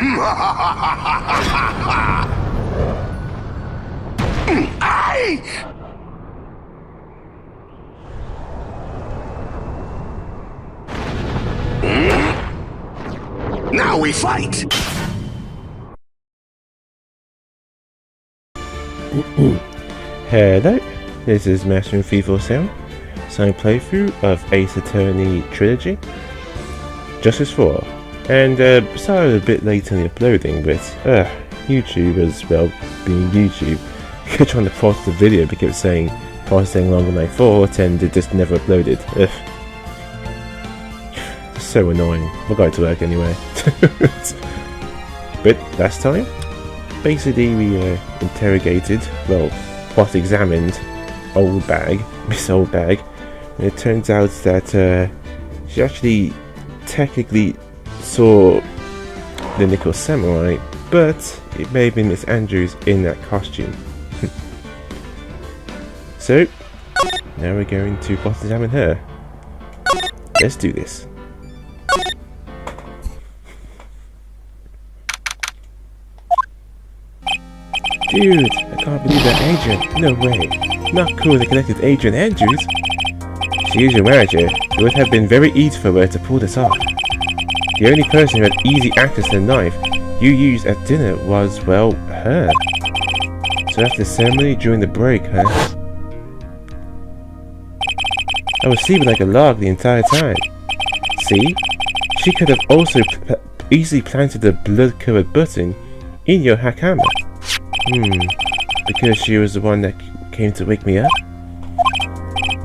Now we fight! Hello, this is Master 347, signed playthrough of Ace Attorney Trilogy, Justice 4, and sorry a bit late in the uploading, but YouTube as well, being YouTube, kept trying to pause the video because it was saying processing longer than I thought and it just never uploaded. So annoying. We'll go to work anyway. But last time, basically we interrogated, well, cross-examined Miss Old Bag, and it turns out that she actually technically saw the Nickel Samurai, but it may have been Miss Andrews in that costume. So, now we're going to cross-examine her. Let's do this. Dude, I can't believe that Adrien. No way. Not cool the collective Adrien Andrews. She is your manager. It would have been very easy for her to pull this off. The only person who had easy access to the knife you used at dinner was, well, her. So after the ceremony during the break, huh? I was sleeping like a log the entire time. See? She could have also easily planted the blood-covered button in your hakama. Because she was the one that came to wake me up?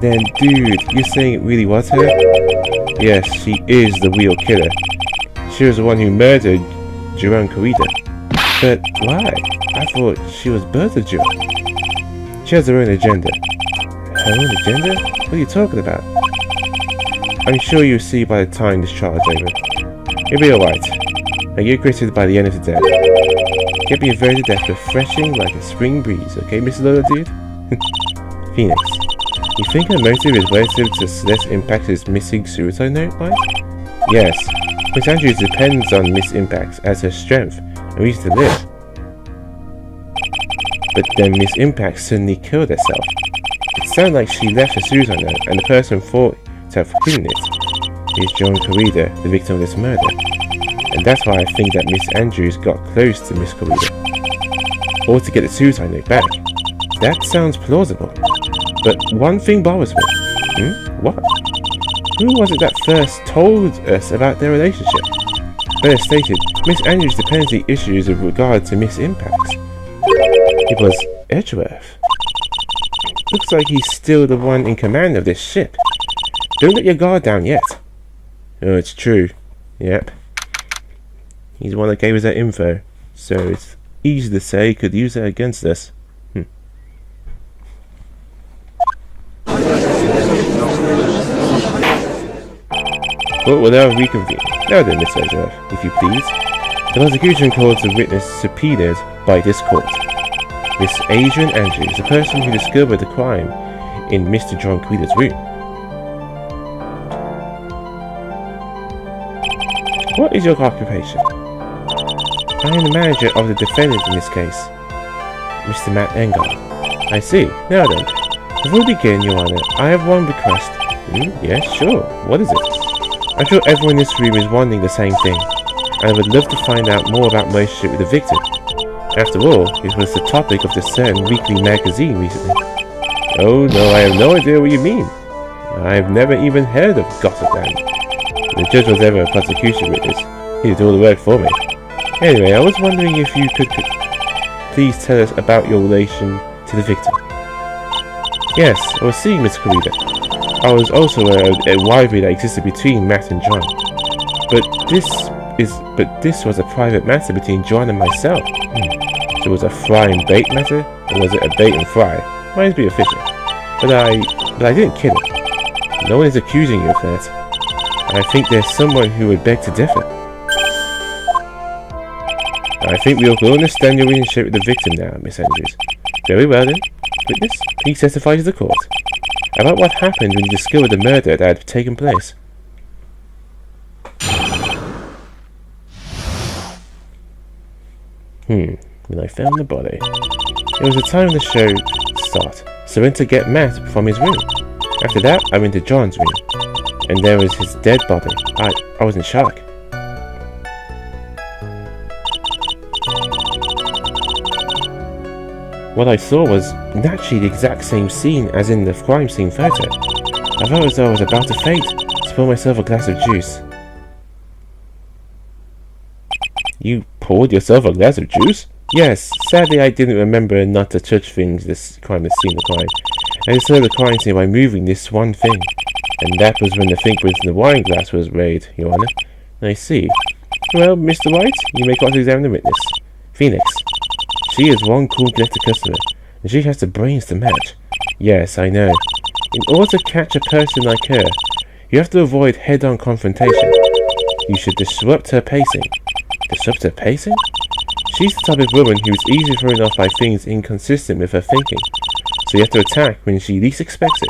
Then, dude, you're saying it really was her? Yes, she is the real killer. She was the one who murdered Jerome Corrida. But why? I thought she was both of Jerome. She has her own agenda. Her own agenda? What are you talking about? I'm sure you'll see by the time this trial is over. You'll be alright. And you're greeted by the end of the day. Get me a very death refreshing like a spring breeze, okay, Mr. Lola dude? Phoenix, you think her motive is relative to Celeste Impact's missing suicide note, right? Yes, Miss Andrews depends on Miss Impact as her strength and reason to live. But then Miss Impact suddenly killed herself. It sounded like she left a suicide note and the person thought to have hidden it is John Corrida, the victim of this murder. And that's why I think that Miss Andrews got close to Miss Corrida, or to get the suicide note back. That sounds plausible. But one thing bothers me. What? Who was it that first told us about their relationship? Better stated, Miss Andrews' dependency issues with regard to Miss Impact's. It was Edgeworth. Looks like he's still the one in command of this ship. Don't let your guard down yet. Oh, it's true. Yep. He's the one that gave us that info, so it's easy to say he could use that against us. But we'll now reconvene. Now then, Miss Edgeworth, if you please. The prosecution calls the witness subpoenaed by this court. Miss Adrien Andrews, the person who discovered the crime in Mr. John Corrida's room. What is your occupation? I am the manager of the defendant in this case, Mr. Matt Engarde. I see. Now then, before we begin, Your Honor, I have one request. Yes, sure. What is it? I'm sure everyone in this room is wanting the same thing, and I would love to find out more about my relationship with the victim. After all, it was the topic of the certain weekly magazine recently. Oh no, I have no idea what you mean. I have never even heard of Gossip Land. The judge was ever a prosecution witness. He did all the work for me. Anyway, I was wondering if you could please tell us about your relation to the victim. Yes, I was seeing Miss Corrida. I was also aware of a rivalry that existed between Matt and John. But this was a private matter between John and myself. So was it a fry and bait matter, or was it a bait and fry? Might be official. But I didn't kill him. No one is accusing you of that. And I think there's someone who would beg to differ. I think we all can understand your relationship with the victim now, Miss Andrews. Very well then. Witness, please testify to the court about what happened when you discovered the murder that had taken place. When I found the body. It was the time of the show start, so I went to get Matt from his room. After that, I went to John's room, and there was his dead body. I was in shock. What I saw was naturally the exact same scene as in the crime scene photo. I felt as though I was about to faint, spill myself a glass of juice. You poured yourself a glass of juice? Yes, sadly I didn't remember not to touch things this crime the scene of the crime. I disturbed the crime scene by moving this one thing. And that was when the thing within the wine glass was raided, Your Honor. I see. Well, Mr. Wright, you may cross-examine the witness. Phoenix. She is one cool collector customer, and she has the brains to match. Yes, I know. In order to catch a person like her, you have to avoid head-on confrontation. You should disrupt her pacing. Disrupt her pacing? She's the type of woman who is easily thrown off by things inconsistent with her thinking, so you have to attack when she least expects it.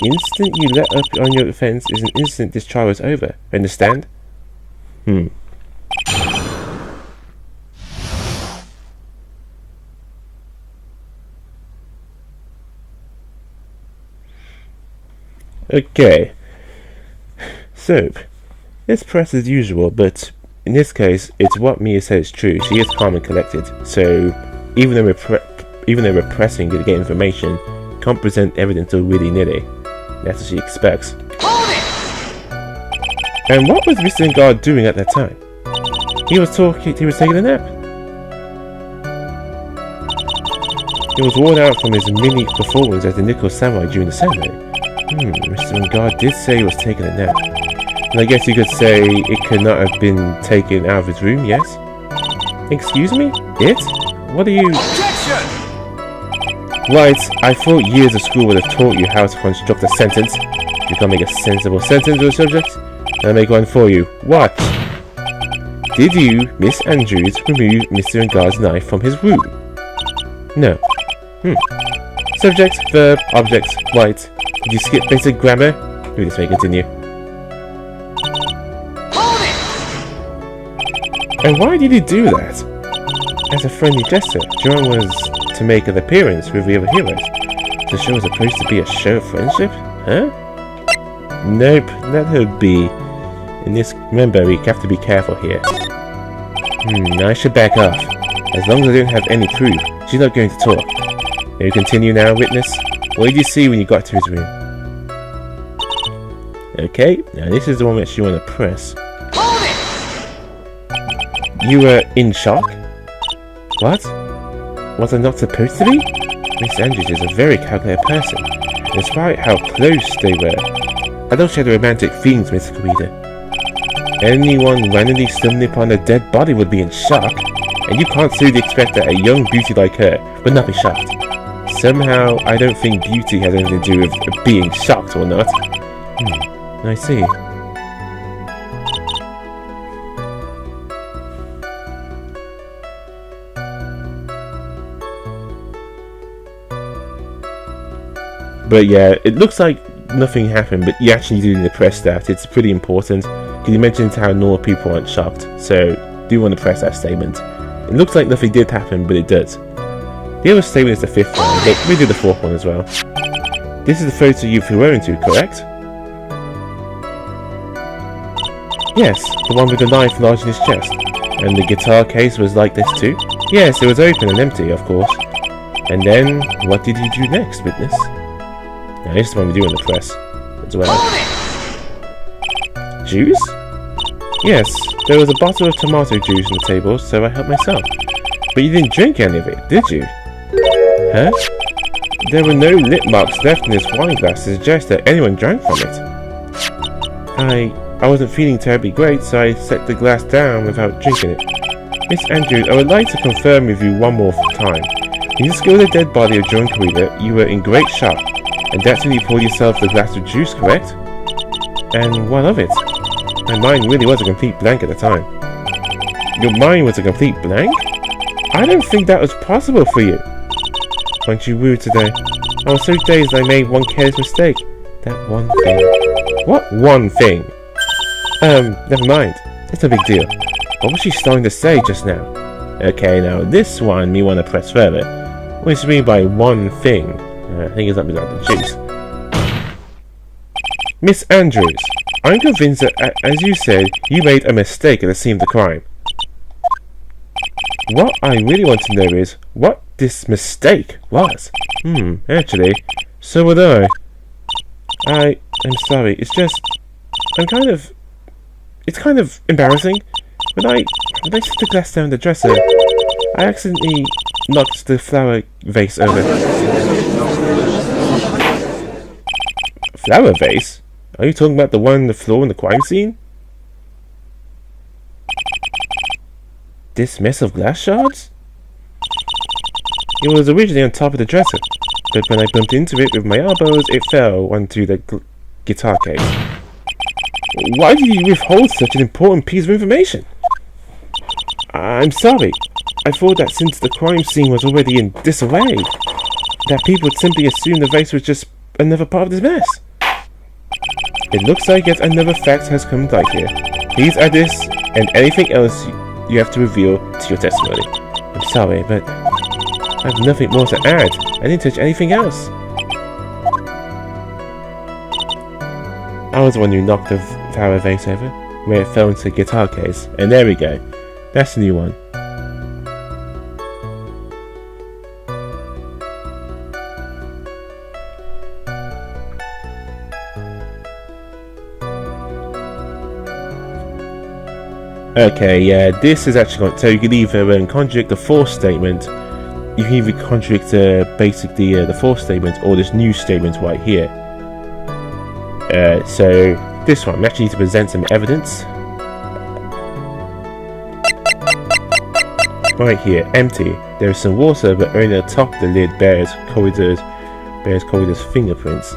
The instant you let up on your defense is an instant this trial is over. Understand? Okay. So, it's press as usual, but in this case, it's what Mia said is true. She is calm and collected, so even though we're pressing to get information, can't present evidence all willy-nilly. That's what she expects. And what was Mr. Engarde doing at that time? He was taking a nap. He was worn out from his mini performance as the Nickel Samurai during the ceremony. Mr. Engarde did say he was taking a nap. And I guess you could say it could not have been taken out of his room, yes? Excuse me? It? What are you... Objection! Right, I thought years of school would have taught you how to construct a sentence. You can't make a sensible sentence with a subject. I'll make one for you. What? Did you, Miss Andrews, remove Mr. Engarde's knife from his room? No. Subject, verb, object, right. Did you skip basic grammar? Maybe this may continue. And why did he do that? As a friendly gesture, John was to make an appearance with the other heroes. The show was supposed to be a show of friendship? Huh? Nope, let her be. In this, remember, we have to be careful here. I should back off. As long as I don't have any proof, she's not going to talk. May we continue now, witness? What did you see when you got to his room? Okay, now this is the one that you want to press. You were in shock? What? Was I not supposed to be? Miss Andrews is a very calculated person, despite how close they were. I don't share the romantic feelings, Mr. Reader. Anyone randomly stumbling upon a dead body would be in shock, and you can't seriously expect that a young beauty like her would not be shocked. Somehow, I don't think beauty has anything to do with being shocked or not. I see. But yeah, it looks like nothing happened, but you actually do need to press that. It's pretty important, because you mentioned how normal people aren't shocked, so do want to press that statement. It looks like nothing did happen, but it does. The other statement is the fifth one, but we do the fourth one as well. This is the photo you've referring to, correct? Yes, the one with the knife lodged in his chest. And the guitar case was like this too? Yes, it was open and empty, of course. And then, what did you do next, witness? Now this is the one we do in the press as well. Juice? Yes, there was a bottle of tomato juice on the table, so I helped myself. But you didn't drink any of it, did you? Huh? There were no lip marks left in this wine glass to suggest that anyone drank from it. I wasn't feeling terribly great, so I set the glass down without drinking it. Miss Andrews, I would like to confirm with you one more time. When you discovered the dead body of John Carida, you were in great shock, and that's when you poured yourself the glass of juice, correct? And what of it? My mind really was a complete blank at the time. Your mind was a complete blank? I don't think that was possible for you. Aren't you rude today? I was so dazed I made one careless mistake. That one thing. What one thing? Never mind. It's no big deal. What was she starting to say just now? Okay, now this one me want to press further. What is mean by one thing? I think it's up without the juice. Miss Andrews, I'm convinced that, as you said, you made a mistake at the scene of the crime. What I really want to know is what this mistake was. Actually, so would I. I'm sorry, it's just, it's kind of embarrassing. When I set the glass down the dresser, I accidentally knocked the flower vase over. Flower vase? Are you talking about the one on the floor in the crime scene? This mess of glass shards? It was originally on top of the dresser, but when I bumped into it with my elbows, it fell onto the guitar case. Why did you withhold such an important piece of information? I'm sorry. I thought that since the crime scene was already in disarray, that people would simply assume the vase was just another part of this mess. It looks like yet another fact has come to light here. Please add this and anything else you have to reveal to your testimony. I'm sorry, but I have nothing more to add. I didn't touch anything else. I was the one who knocked the flower vase over, where it fell into the guitar case. And there we go. That's the new one. Okay, yeah, this is actually going to, so you can either contradict the fourth statement, you can either contradict basically the fourth statement or this new statement right here. So this one, we actually need to present some evidence. Right here, empty. There is some water, but only the top of the lid bears Corridor's fingerprints.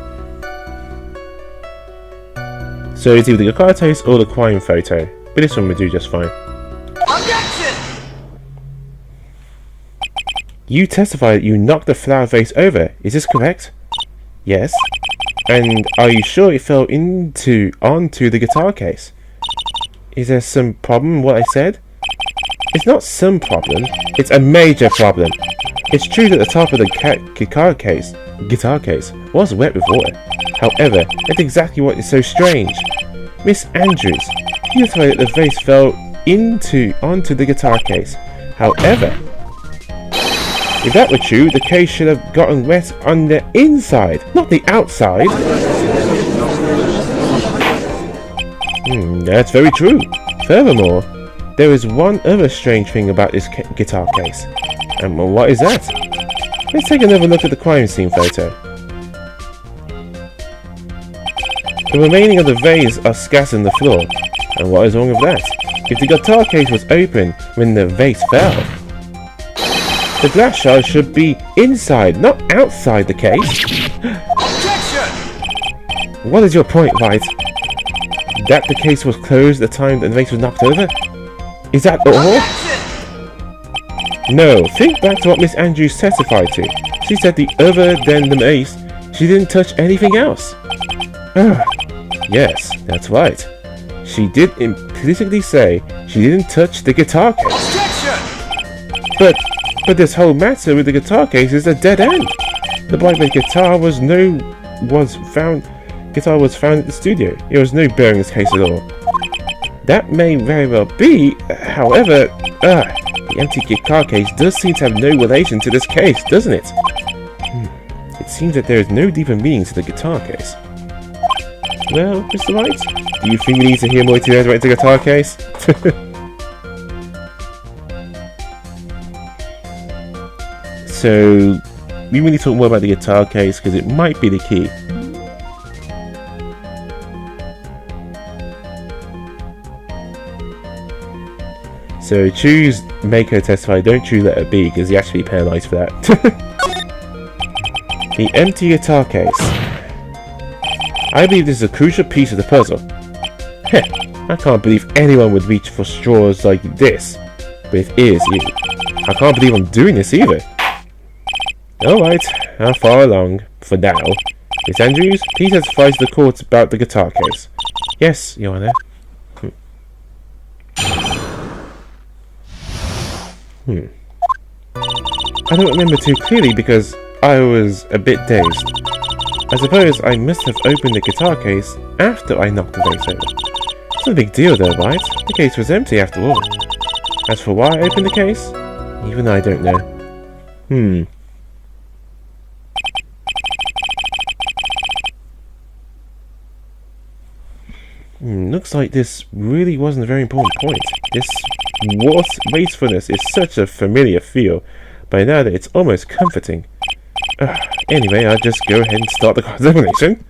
So it's either the guitar case or the crime photo. But this one will do just fine. Objection! You testify that you knocked the flower vase over. Is this correct? Yes. And are you sure it fell onto the guitar case? Is there some problem with what I said? It's not some problem. It's a major problem. It's true that the top of the guitar case was wet with water. However, that's exactly what is so strange. Miss Andrews, you testified that the vase fell onto the guitar case. However, if that were true, the case should have gotten wet on the inside, not the outside. That's very true. Furthermore, there is one other strange thing about this guitar case. And what is that? Let's take another look at the crime scene photo. The remaining of the vase are scattered on the floor. And what is wrong with that? If the guitar case was open when the vase fell, the glass shard should be inside, not outside the case. Objection! What is your point, Wright? That the case was closed at the time that the vase was knocked over? Is that all? No, think back to what Miss Andrews testified to. She said that other than the vase, she didn't touch anything else. Yes, that's right. She did implicitly say she didn't touch the guitar case. Objection! But this whole matter with the guitar case is a dead end. The Blackbird guitar was found at the studio. There was no bearing this case at all. That may very well be. However, the empty guitar case does seem to have no relation to this case, doesn't it? It seems that there is no deeper meaning to the guitar case. Well, Mr. Wright, do you think we need to hear more details about the guitar case? So, we really talk more about the guitar case because it might be the key. So choose make her testify, don't choose let her be because you have to be penalised for that. The empty guitar case. I believe this is a crucial piece of the puzzle. Heh, I can't believe anyone would reach for straws like this. But it is you. I can't believe I'm doing this either. Alright, how far along? For now. Miss Andrews, please testify to the court about the guitar case. Yes, Your Honour. I don't remember too clearly because I was a bit dazed. I suppose I must have opened the guitar case after I knocked the vase over. It's no big deal though, right? The case was empty after all. As for why I opened the case, even I don't know. Looks like this really wasn't a very important point. This wastefulness is such a familiar feel by now that it's almost comforting. Anyway, I'll just go ahead and start the cross-examination.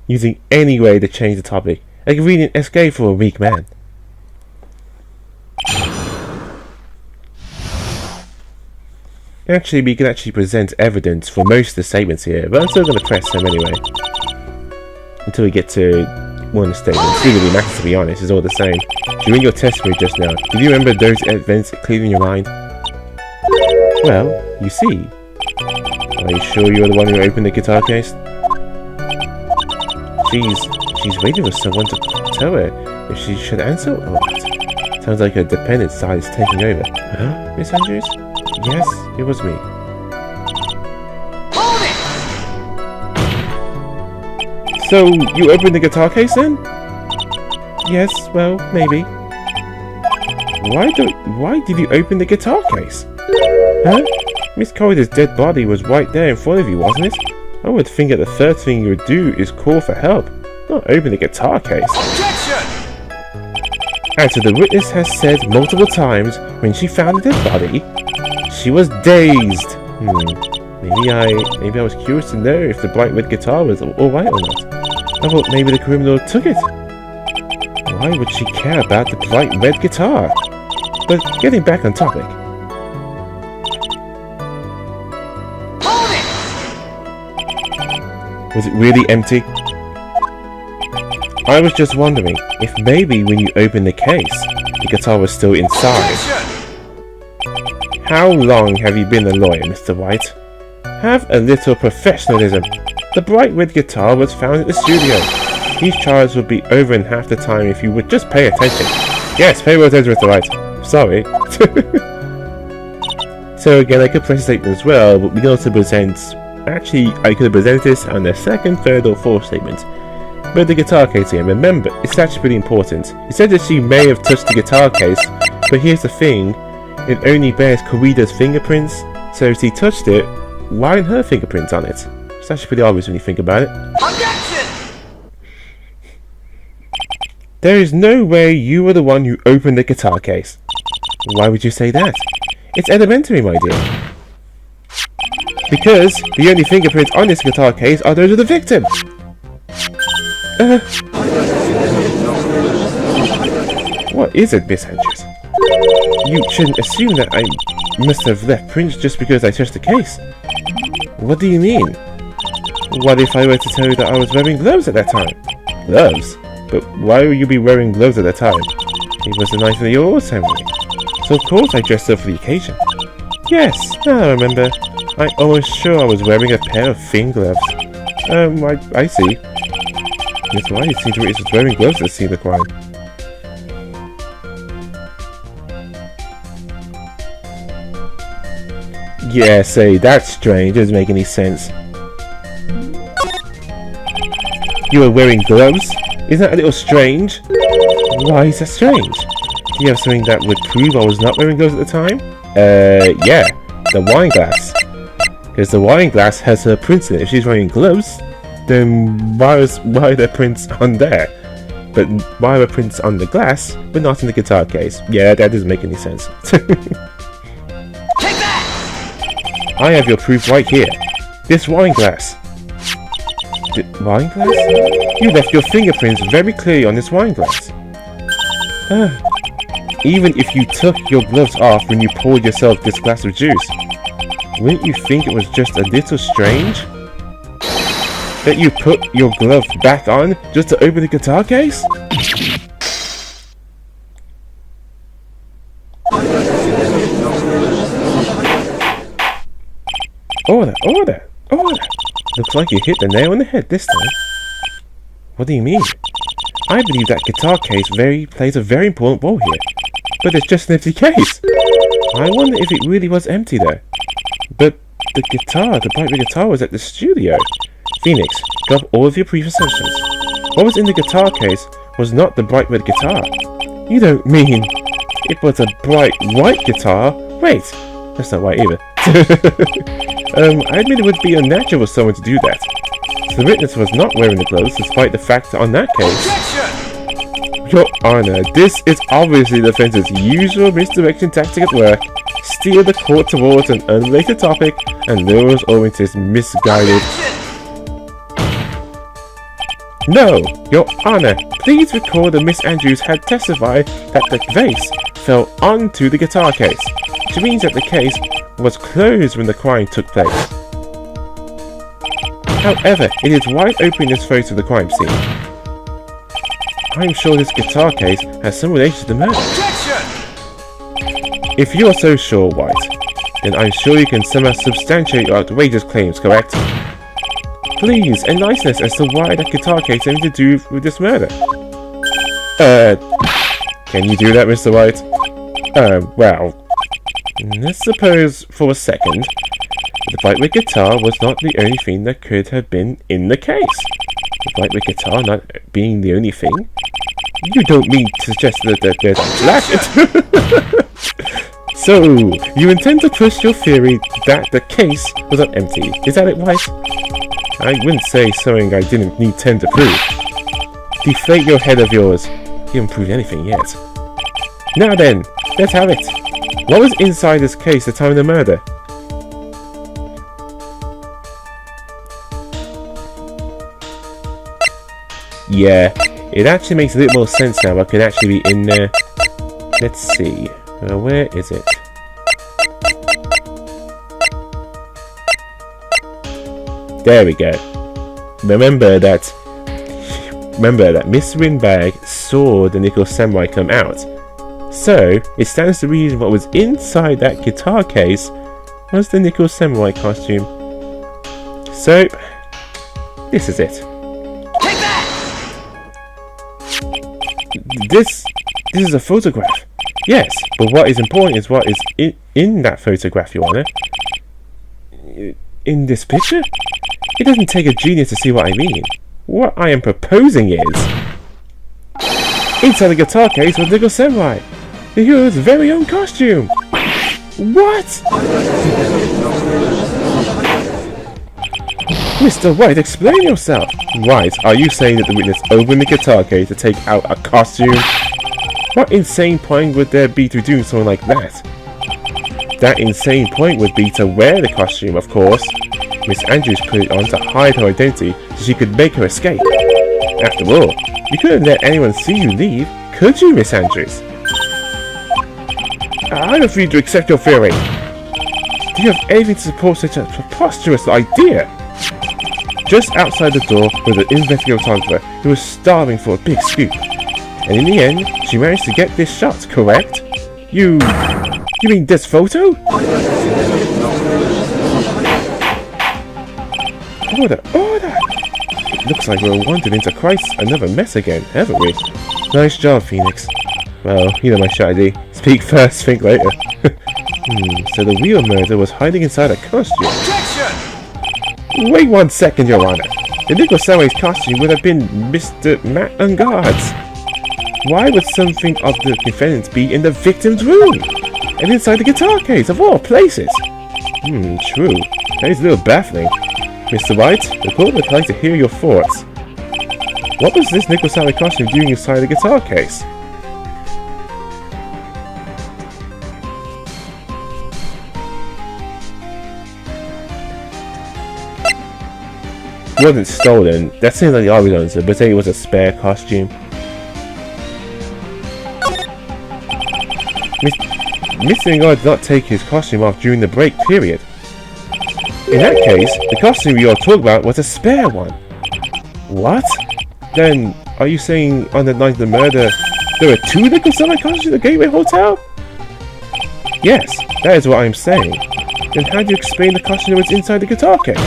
Using any way to change the topic. A convenient escape for a weak man. Actually, we can actually present evidence for most of the statements here, but I'm still going to press them anyway. Until we get to one of the statements. It really matters, to be honest, it's all the same. During your testimony just now, did you remember those events clearly in your mind? Well, you see. Are you sure you're the one who opened the guitar case? She's waiting for someone to tell her if she should answer or what. Sounds like her dependent side is taking over. Miss Andrews? Yes, it was me. Hold it! So, you opened the guitar case then? Yes, well, maybe. Why did you open the guitar case? Huh? Miss Corridor's dead body was right there in front of you, wasn't it? I would think that the first thing you would do is call for help, not open the guitar case. Objection! As the witness has said multiple times, when she found the dead body, she was dazed. Maybe I was curious to know if the bright red guitar was alright or not. I thought maybe the criminal took it. Why would she care about the bright red guitar? But getting back on topic. Hold it! Was it really empty? I was just wondering if maybe when you opened the case, the guitar was still inside. Objection! How long have you been a lawyer, Mr. White? Have a little professionalism. The bright red guitar was found at the studio. These trials would be over in half the time if you would just pay attention. Yes, pay more attention, Mr. White. Sorry. So again, I could press a statement as well, but we can also present... Actually, I could have presented this on the second, third or fourth statement. But the guitar case again, remember, it's actually pretty important. It said that she may have touched the guitar case, but here's the thing. It only bears Corrida's fingerprints, so if she touched it, why aren't her fingerprints on it? It's actually pretty obvious when you think about it. Objection! There is no way you were the one who opened the guitar case. Why would you say that? It's elementary, my dear. Because the only fingerprints on this guitar case are those of the victim. What is it, Miss Andrews? You shouldn't assume that I must have left prints just because I touched the case. What do you mean? What if I were to tell you that I was wearing gloves at that time? Gloves? But why would you be wearing gloves at that time? It was the night of the oil ceremony. So of course I dressed up for the occasion. Yes, now I remember. I'm almost sure I was wearing a pair of thin gloves. I see. That's why it seems Wright was wearing gloves at the scene of the crime. Yeah, say, that's strange. It doesn't make any sense. You were wearing gloves? Isn't that a little strange? Why is that strange? Do you have something that would prove I was not wearing gloves at the time? Yeah. The wine glass. Because the wine glass has her prints in it. If she's wearing gloves, then why are there prints on there? But why are prints on the glass, but not in the guitar case? Yeah, that doesn't make any sense. Take that! I have your proof right here. This wine glass. Wine glass? You left your fingerprints very clearly on this wine glass. Even if you took your gloves off when you poured yourself this glass of juice, wouldn't you think it was just a little strange that you put your glove back on just to open the guitar case? Order! Looks like you hit the nail on the head this time. What do you mean? I believe that guitar case plays a very important role here. but it's just an empty case. I wonder if it really was empty though. But the bright red guitar was at the studio. Phoenix, drop all of your preassumptions. What was in the guitar case was not the bright red guitar. You don't mean it was a bright white guitar? Wait, that's not white either. I admit it would be unnatural for someone to do that. So the witness was not wearing the gloves, despite the fact that on that case... Objection! Your Honor, this is obviously the defense's usual misdirection tactic at work. Steer the court towards an unrelated topic and lure us all into this misguided... Objection! No! Your Honor, please record that Miss Andrews had testified that the vase fell onto the guitar case, which means that the case was closed when the crime took place. However, it is wide open in this photo of the crime scene. I'm sure this guitar case has some relation to the murder. Objection! If you are so sure, White, then I'm sure you can somehow substantiate your outrageous claims, correct? Please enlighten us as to why that guitar case has anything to do with this murder. Can you do that, Mr. White? Well, let's suppose for a second the bright red guitar was not the only thing that could have been in the case. The bright red guitar not being the only thing? You don't mean to suggest that there's a black... So, you intend to push your theory that the case was not empty, is that it, White? I wouldn't say something I didn't need time to prove. Deflate your head of yours. You haven't proved anything yet. Now then, let's have it. What was inside this case at the time of the murder? Yeah, it actually makes a little more sense now what could actually be in there. Let's see. Where is it? There we go. Remember that Miss Windbag saw the nickel samurai come out. So, it stands to reason what was inside that guitar case was the nickel samurai costume. So, this is it. Take that! This is a photograph. Yes, but what is important is what is in that photograph, Your Honor. In this picture? It doesn't take a genius to see what I mean. What I am proposing is... inside the guitar case was Nickel Samurai, the hero's very own costume! What? Mr. White, explain yourself! White, are you saying that the witness opened the guitar case to take out a costume? What insane point would there be to doing something like that? That insane point would be to wear the costume, of course. Miss Andrews put it on to hide her identity so she could make her escape. After all, you couldn't let anyone see you leave, could you, Miss Andrews? I refuse to accept your theory. Do you have anything to support such a preposterous idea? Just outside the door was an investigative photographer who was starving for a big scoop. And in the end, she managed to get this shot, correct? You mean this photo? Order! It looks like we're wandered into Christ another mess again, haven't we? Nice job, Phoenix. Well, you know my strategy. Speak first, think later. So the real murder was hiding inside a costume. Objection! Wait 1 second, Your Honor. The Nickel Samurai's costume would have been Mr. Matt Engarde's. Why would something of the defendant's be in the victim's room? And inside the guitar case, of all places? True. That is a little baffling. Mr. White, the court would like to hear your thoughts. What was this Nickel Samurai costume doing inside the guitar case? It wasn't stolen. That seems like the obvious answer, but say it was a spare costume. Mr. Engarde did not take his costume off during the break period. In that case, the costume you are talking about was a spare one. What? Then, are you saying on the night of the murder, there were 2 Nickel Samurai costumes at the Gateway Hotel? Yes, that is what I am saying. Then how do you explain the costume that was inside the guitar case?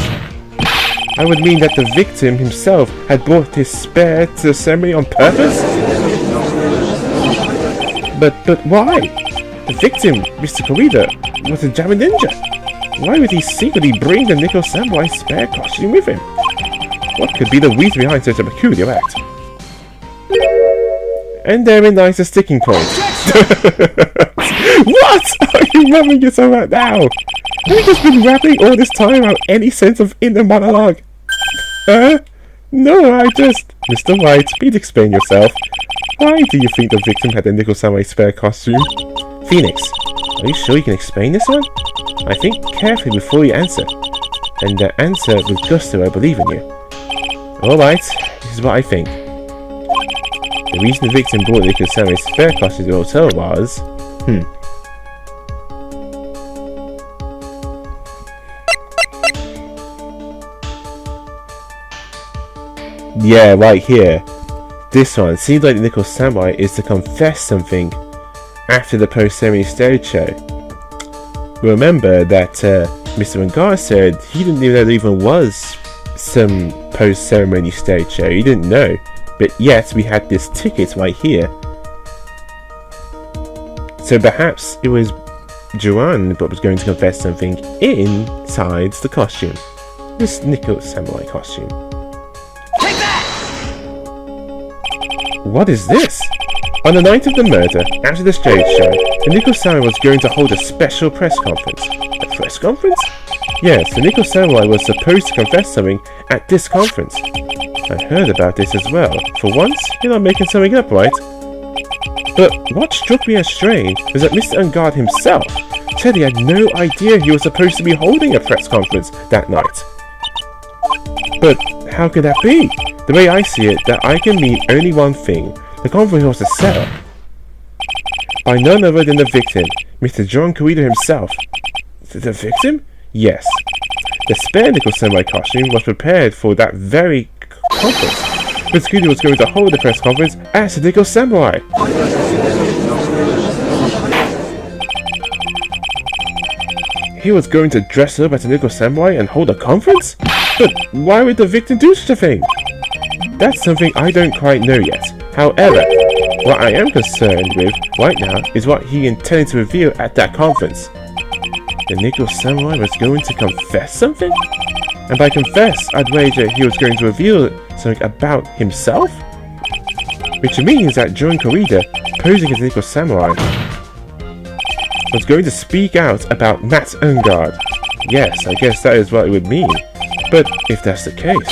I would mean that the victim himself had brought his spare to the ceremony on purpose? But why? The victim, Mr. Corrida, was a Jama Ninja. Why would he secretly bring the Nickel Samurai spare costume with him? What could be the reason behind such a peculiar act? And therein lies the sticking point. What are you rubbing yourself out now? Have you just been rapping all this time without any sense of inner monologue? No, I just... Mr. Wright, please explain yourself. Why do you think the victim had a Nickel Samurai spare costume? Phoenix, are you sure you can explain this one? I think carefully before you answer. And answer with gusto, I believe in you. Alright, this is what I think. The reason the victim brought the Nickel Samurai spare costume to the hotel was... Yeah, right here. This one seems like the Nickel Samurai is to confess something after the post-ceremony stage show. Remember that Mr. Engarde said he didn't even know there even was some post-ceremony stage show. He didn't know. But yet we had this ticket right here. So perhaps it was Adrien but was going to confess something inside the costume. This Nickel Samurai costume. What is this? On the night of the murder, after the stage show, the Nickel Samurai was going to hold a special press conference. A press conference? Yes, the Nickel Samurai was supposed to confess something at this conference. I heard about this as well. For once, you're not making something up, right? But what struck me as strange was that Mr. Engarde himself said he had no idea he was supposed to be holding a press conference that night. But how could that be? The way I see it, that I can mean only one thing. The conference was a setup. By none other than the victim, Mr. John Corrida himself. The victim? Yes. The spare Nickel Samurai costume was prepared for that very conference. Mr. Corrida was going to hold the press conference as the Nickel Samurai. He was going to dress up as a Nickel Samurai and hold a conference? But why would the victim do such a thing? That's something I don't quite know yet. However, what I am concerned with right now is what he intended to reveal at that conference. The Nickel Samurai was going to confess something? And by confess, I'd wager he was going to reveal something about himself? Which means that John Corrida, posing as a Nickel Samurai, was going to speak out about Matt Engarde. Yes, I guess that is what it would mean. But if that's the case,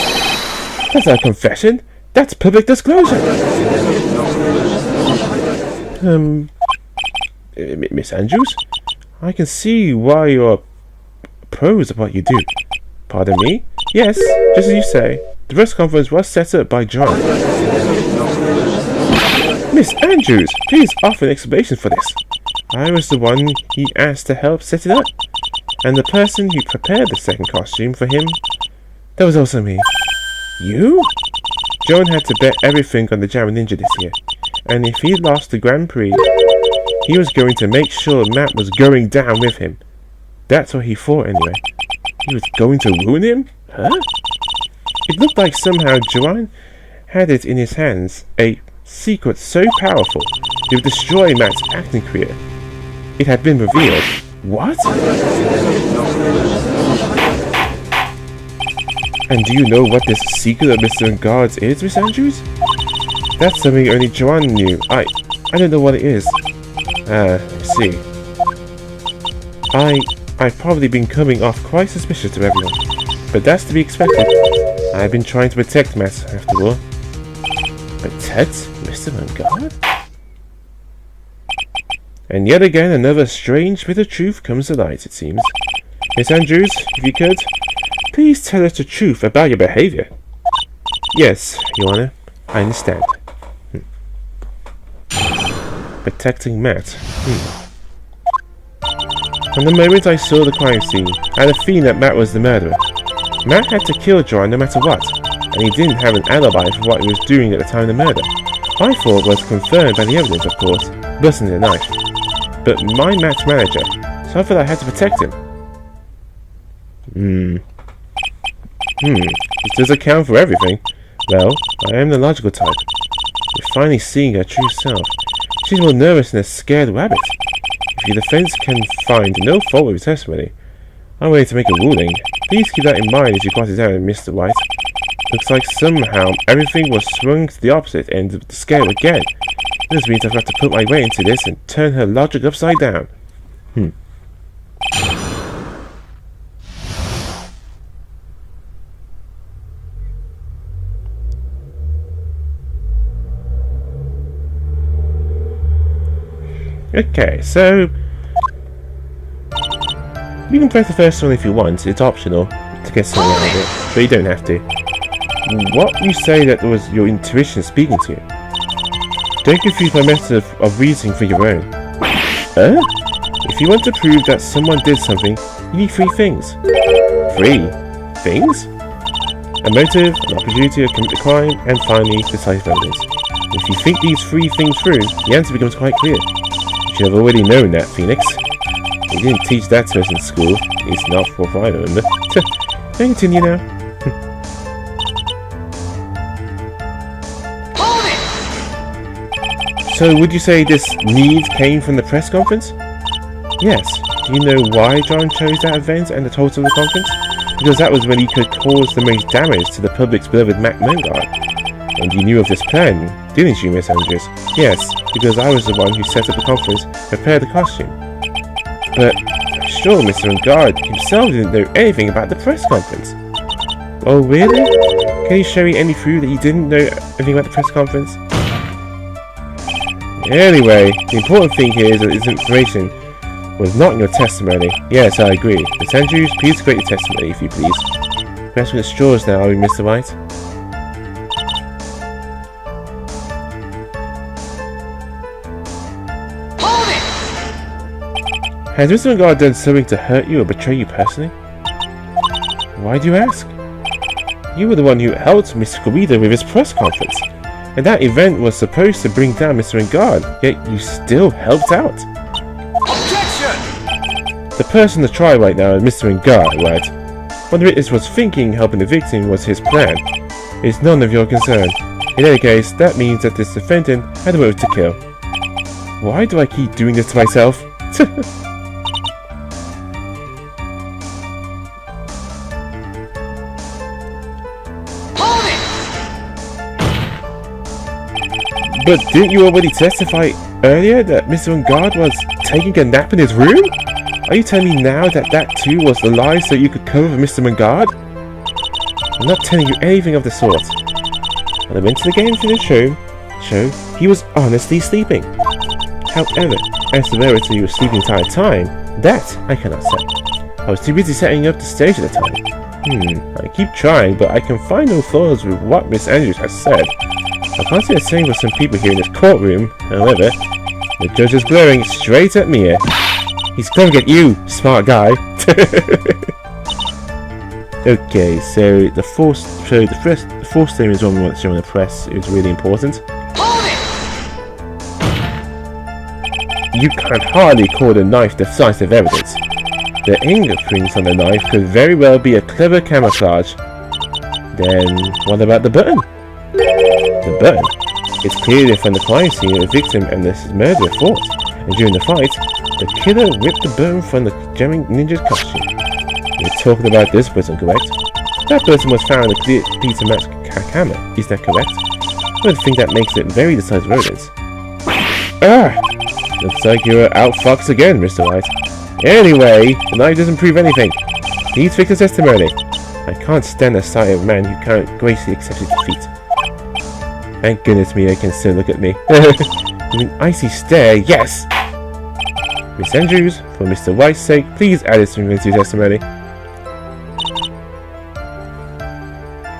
that's not a confession. That's public disclosure. Miss Andrews, I can see why you're pros at what you do. Pardon me? Yes, just as you say. The press conference was set up by John. Miss Andrews, please offer an explanation for this. I was the one he asked to help set it up. And the person who prepared the second costume for him, that was also me. You? John had to bet everything on the Jama Ninja this year, and if he lost the Grand Prix, he was going to make sure Matt was going down with him. That's what he thought anyway. He was going to ruin him? Huh? It looked like somehow Adrien had it in his hands, a secret so powerful it would destroy Matt's acting career. It had been revealed. What? And do you know what this secret of Mr. Engarde's is, Miss Andrews? That's something only Adrien knew. I don't know what it is. I see. I've probably been coming off quite suspicious to everyone, but that's to be expected. I've been trying to protect Matt, after all. Protect Mr. Engarde? And yet again, another strange bit of truth comes to light, it seems. Miss Andrews, if you could, please tell us the truth about your behavior. Yes, Your Honor, I understand. Protecting Matt. From the moment I saw the crime scene, I had a feeling that Matt was the murderer. Matt had to kill Adrien no matter what, and he didn't have an alibi for what he was doing at the time of the murder. My thought was confirmed by the evidence, of course, busting the knife. But my Matt's manager, so I felt I had to protect him. This does account for everything. Well, I am the logical type. We're finally seeing her true self. She's more nervous than a scared rabbit. If your defense can find no fault with your testimony, I'm ready to make a ruling. Please keep that in mind as you cross it down, Mr. Wright. Looks like somehow everything was swung to the opposite end of the scale again. This means I've got to put my weight into this and turn her logic upside down. Okay, so you can press the first one if you want. It's optional to get something out of it, but you don't have to. What you say that was your intuition speaking to you? Don't confuse my method of reasoning for your own. If you want to prove that someone did something, you need 3 things. 3 things? A motive, an opportunity to commit the crime, and finally, decisive evidence. If you think these 3 things through, the answer becomes quite clear. You should have already known that, Phoenix. They didn't teach that to us in school. It's not for I remember. Continue now. So would you say this need came from the press conference? Yes. Do you know why John chose that event and the total of the conference? Because that was when he could cause the most damage to the public's beloved Mac Mengard. And you knew of this plan, didn't you, Miss Andrews? Yes, because I was the one who set up the conference and prepared the costume. But I'm sure Mr. Engarde himself didn't know anything about the press conference. Oh really? Can you show me any proof that you didn't know anything about the press conference? Anyway, the important thing here is that this information was not in your testimony. Yes, I agree. Miss Andrews, please create your testimony if you please. Perhaps with straws now, are we, Mr. Wright? Has Mr. Engarde done something to hurt you or betray you personally? Why do you ask? You were the one who helped Mr. Guido with his press conference, and that event was supposed to bring down Mr. Engarde, yet you still helped out. Objection! The person to try right now is Mr. Engarde, right? Whether it was thinking helping the victim was his plan, is none of your concern. In any case, that means that this defendant had a motive to kill. Why do I keep doing this to myself? But didn't you already testify earlier that Mr. Engarde was taking a nap in his room? Are you telling me now that that too was the lie so you could cover for Mr. Engarde? I'm not telling you anything of the sort. When I went to the game for the show, he was honestly sleeping. However, as to whether he was sleeping the entire time, that I cannot say. I was too busy setting up the stage at the time. I keep trying, but I can find no flaws with what Miss Andrews has said. I can't say the same for some people here in this courtroom, however. The judge is glaring straight at me. He's going to get you, smart guy. Okay, so the fourth statement is one we want to show in the press. It's really important. You can hardly call the knife decisive evidence. The fingerprints on the knife could very well be a clever camouflage. Then what about the button? The button? It's clearly from the crime scene that the victim and the murderer fought, and during the fight, the killer whipped the button from the jamming ninja's costume. We're talking about this person, correct? That person was found in a clear pizza match camera, is that correct? I would think that makes it very decisive evidence. Looks like you're outfoxed again, Mr. Wright. Anyway, the knife doesn't prove anything. Please fix the testimony. I can't stand the sight of a man who can't gracefully accept his defeat. Thank goodness Mia can still look at me. With an icy stare, yes! Miss Andrews, for Mr. Wright's sake, please add this into your testimony.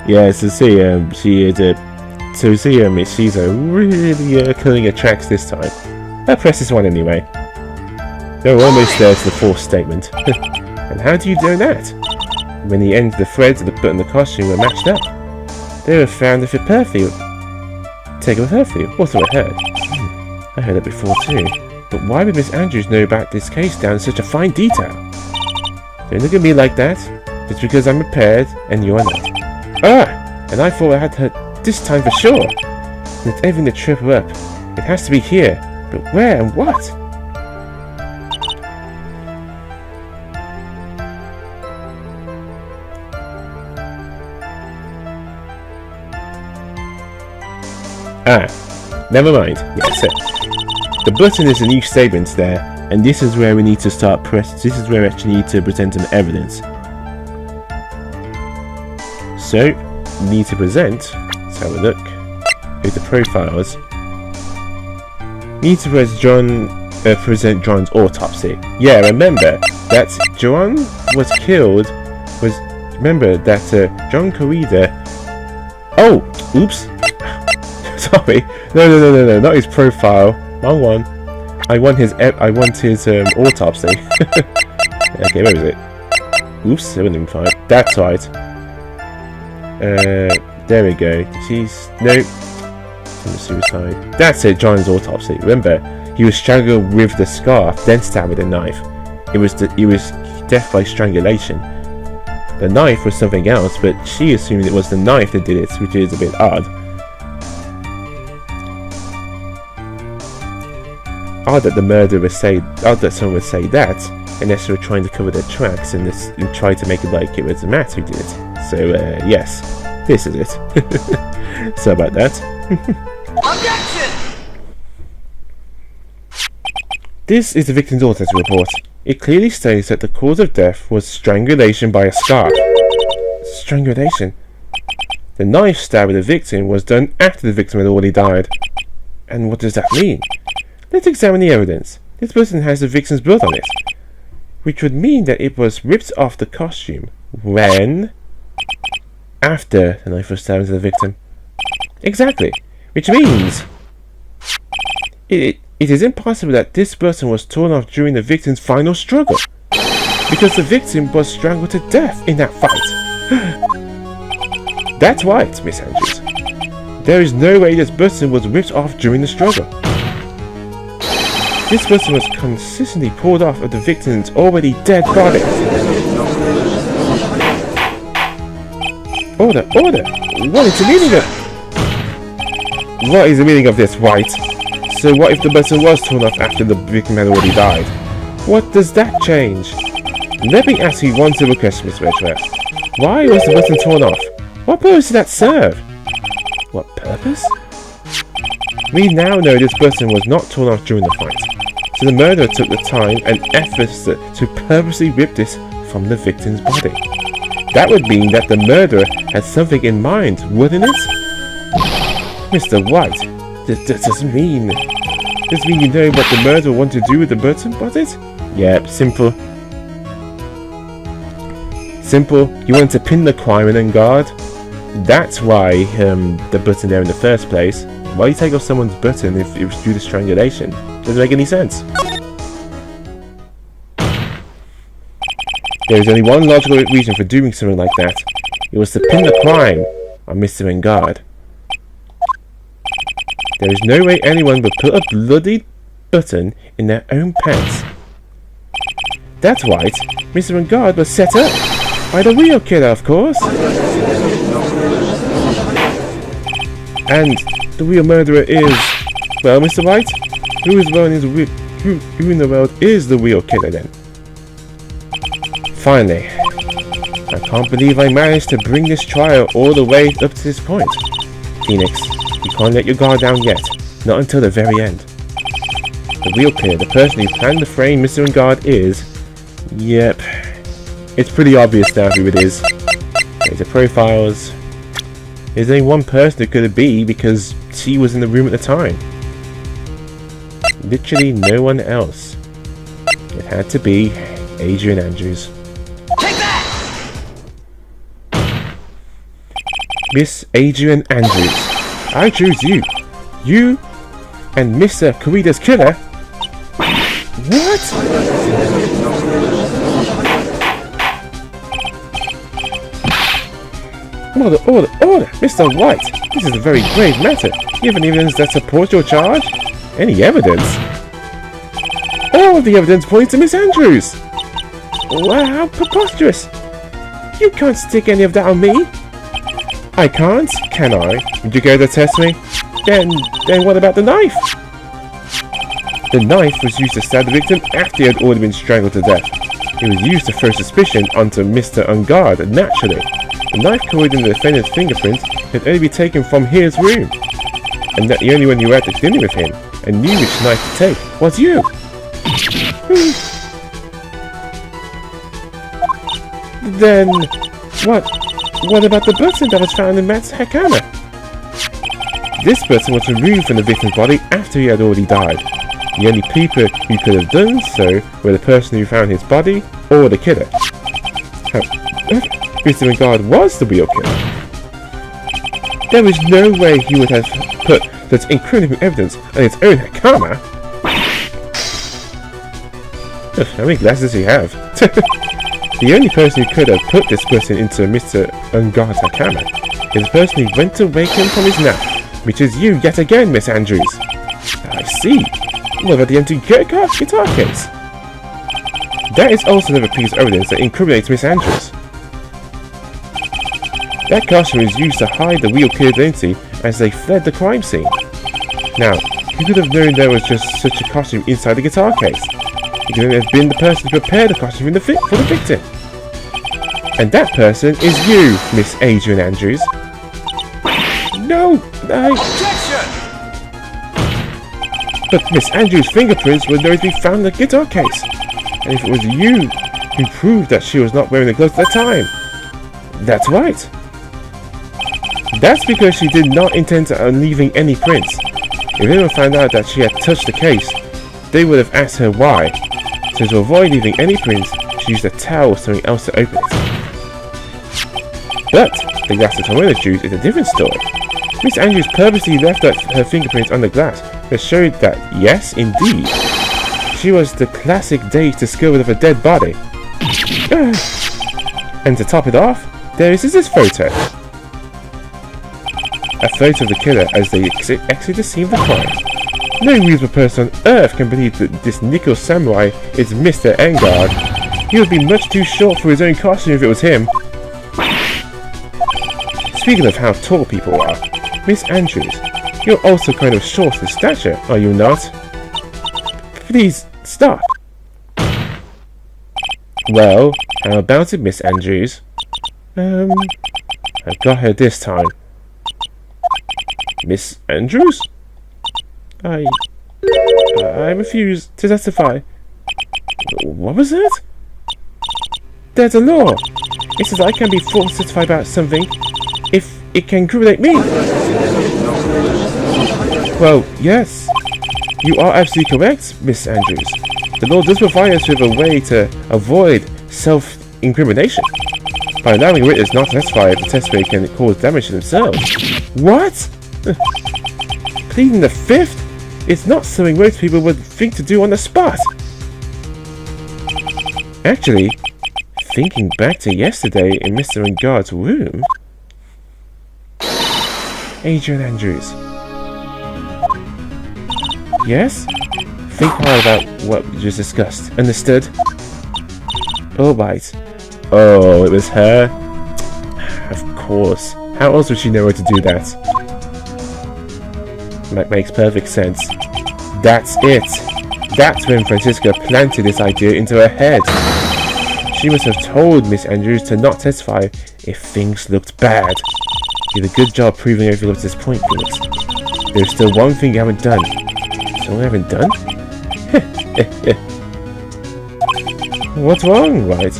Yeah, so see, she's really killing her tracks this time. I'll press this one anyway. They're almost there to the fourth statement. And how do you do that? When the ends of the threads of the button and the costume were matched up, they were found to fit perfectly. Taken perfectly. Also I heard. I heard that before too. But why would Miss Andrews know about this case down in such a fine detail? Don't look at me like that. It's because I'm prepared and you are not. And I thought I had her this time for sure. And it's everything to trip her up. It has to be here. But where and what? Ah, never mind. Yes, the button is a new statement there, and this is where we need to start this is where we actually need to present some evidence. So, we need to present, let's have a look, go to profiles. We need to present John's autopsy. Yeah, remember that John was killed, remember that John Corrida, oh, oops, sorry, no, not his profile, wrong one. I want his autopsy. Okay, where is it? Oops, 705. That's right. There we go. No, suicide. That's it. John's autopsy. Remember, he was strangled with the scarf, then stabbed with a knife. It was death by strangulation. The knife was something else, but she assumed it was the knife that did it, which is a bit odd. Odd that the murderer would say, odd that someone would say that, unless they were trying to cover their tracks and try to make it like it was Matt who did it. So, yes, this is it. So about that. Objection! This is the victim's autopsy report. It clearly states that the cause of death was strangulation by a scarf. Strangulation? The knife stab of the victim was done after the victim had already died. And what does that mean? Let's examine the evidence. This person has the victim's blood on it, which would mean that it was ripped off the costume when? After the knife was stabbed into the victim. Exactly. Which means it is impossible that this person was torn off during the victim's final struggle, because the victim was strangled to death in that fight. That's right, Miss Andrews. There is no way this person was ripped off during the struggle. This person was consistently pulled off of the victim's already dead body. Order! What is the meaning of... What is the meaning of this, White? So what if the person was torn off after the victim had already died? What does that change? Let me ask you one simple question, Miss Edgeworth. Why was the person torn off? What purpose did that serve? What purpose? We now know this person was not torn off during the fight, so the murderer took the time and efforts to purposely rip this from the victim's body. That would mean that the murderer had something in mind, wouldn't it? Mr. White, this doesn't mean you know what the murderer wanted to do with the person, was it? Yep, simple. Simple, you wanted to pin the crime in engarde. That's why the button there in the first place. Why you take off someone's button if it was due to strangulation? Doesn't make any sense. There is only one logical reason for doing something like that. It was to pin the crime on Mr. Engarde. There is no way anyone would put a bloody button in their own pants. That's right, Mr. Engarde was set up by the real killer, of course. And the real murderer is, well, Mr. White, who in the world is the real killer then? Finally, I can't believe I managed to bring this trial all the way up to this point. Phoenix, you can't let your guard down yet, not until the very end. The real killer, the person who planned to frame Mr. Engarde is, yep, it's pretty obvious now who it is. There's the profiles. There's only one person who could it be because she was in the room at the time. Literally no one else. It had to be Adrien Andrews. Take that! Miss Adrien Andrews, I choose you. You and Mr. Corrida's killer? What? Order! Mr. White, this is a very grave matter. Do you have any evidence that supports your charge? Any evidence? All of the evidence points to Miss Andrews! Wow, how preposterous! You can't stick any of that on me! I can't, can I? Would you go to test me? Then what about the knife? The knife was used to stab the victim after he had already been strangled to death. It was used to throw suspicion onto Mr. Engarde naturally. The knife covered in the defendant's fingerprints could only be taken from his room, and that the only one who had to dinner with him and knew which knife to take was you. Then, what about the button that was found in Matt's hammer? This button was removed from the victim's body after he had already died. The only people who could have done so were the person who found his body or the killer. Mr. Engarde was the real killer. There was no way he would have put such incriminating evidence on his own hammer. How many glasses do you have? The only person who could have put this button into Mr. Engarde's hammer is the person who went to wake him from his nap, which is you yet again, Miss Andrews. I see. What about the empty guitar case? That is also another piece of evidence that incriminates Miss Andrews. That costume was used to hide the real killer's identity as they fled the crime scene. Now, who could have known there was just such a costume inside the guitar case? It could have been the person who prepared the costume for the victim. And that person is you, Miss Adrien Andrews. No, Objection! But Miss Andrews' fingerprints were nowhere to be found in the guitar case. And if it was you who proved that she was not wearing the gloves at the time. That's right. That's because she did not intend on leaving any prints. If anyone found out that she had touched the case, they would have asked her why. So to avoid leaving any prints, she used a towel or something else to open it. But the glass of tomato juice is a different story. Miss Andrews purposely left her fingerprints on the glass that showed that, yes, indeed, she was the classic date discovered of a dead body. And to top it off, there is this photo. A photo of the killer as they exit the scene of the crime. No reasonable person on earth can believe that this nickel samurai is Mr. Engarde. He would be much too short for his own costume if it was him. Speaking of how tall people are, Miss Andrews, you're also kind of short in stature, are you not? Please, stop. Well, how about it, Miss Andrews? I got her this time. Miss Andrews? I refuse to testify. What was that? There's a law. It says I can be forced to testify about something if it can incriminate me. Well, yes. You are absolutely correct, Miss Andrews. The law does provide us with a way to avoid self-incrimination by allowing witnesses not to testify if the testimony can cause damage to themselves. What? Pleading the fifth? It's not something most people would think to do on the spot. Actually, thinking back to yesterday in Mr. Engarde's room... Adrien Andrews. Yes? Think hard about what we just discussed. Understood? Alright. Oh, it was her? Of course. How else would she know how to do that? That makes perfect sense. That's it. That's when Francisca planted this idea into her head. She must have told Miss Andrews to not testify if things looked bad. You did a good job proving everything up to this point, Felix. There's still one thing you haven't done. Something I haven't done? What's wrong, Wright?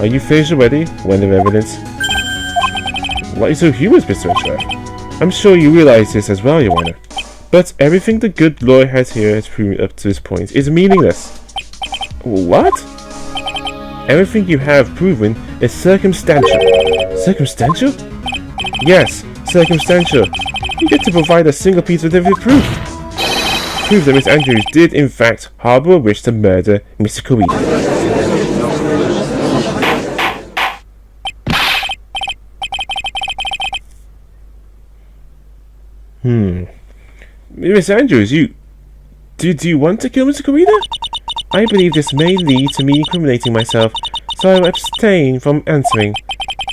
Are you finished already? When of evidence? Why are you so humorous, Mr. Edgeworth? I'm sure you realize this as well, Your Honor. But everything the good lawyer has here has proven up to this point is meaningless. What? Everything you have proven is circumstantial. Circumstantial? Yes, circumstantial. You get to provide a single piece of evidence proof. Prove that Miss Andrews did in fact harbour a wish to murder Mr. Kurita. Miss Andrews, do you want to kill Mr. Kurita? I believe this may lead to me incriminating myself, so I will abstain from answering.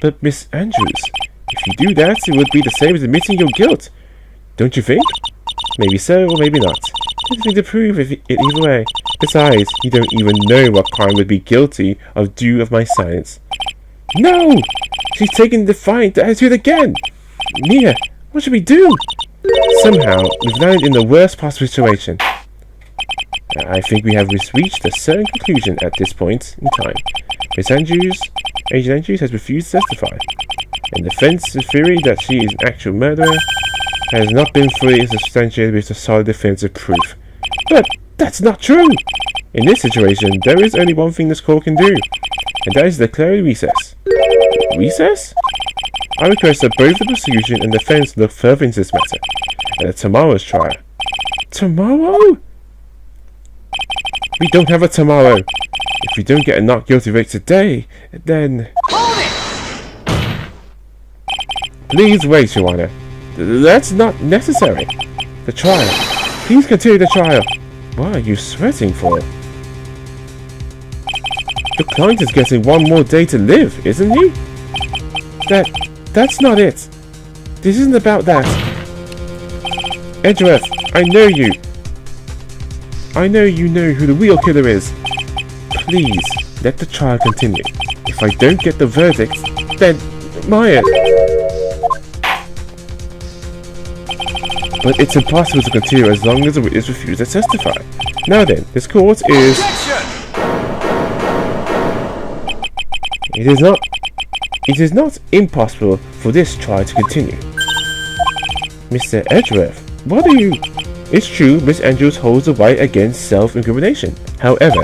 But Miss Andrews, if you do that, it would be the same as admitting your guilt. Don't you think? Maybe so, or maybe not. Nothing to prove it either way. Besides, you don't even know what crime would be guilty of due of my silence. No! She's taking the defiant attitude again! Mia, what should we do? Somehow, we've landed in the worst possible situation. I think we have reached a certain conclusion at this point in time. Agent Andrews has refused to testify. And the defense's theory that she is an actual murderer has not been fully substantiated with a solid defensive proof. But that's not true! In this situation, there is only one thing this court can do, and that is declare a recess. Recess? I request that both the prosecution and defense look further into this matter, and at tomorrow's trial. Tomorrow? We don't have a tomorrow. If we don't get a not guilty verdict today, then... Hold it! Please wait, Your Honor. That's not necessary. The trial. Please continue the trial. What are you sweating for? The client is getting one more day to live, isn't he? That's not it. This isn't about that. Edgeworth, I know you. I know you know who the real killer is. Please, let the trial continue. If I don't get the verdict, then... Maya! But it's impossible to continue as long as the witness refuses to testify. Now then, this court is... It is not impossible for this trial to continue. Mr. Edgeworth, what are you... It's true, Miss Andrews holds the right against self-incrimination. However,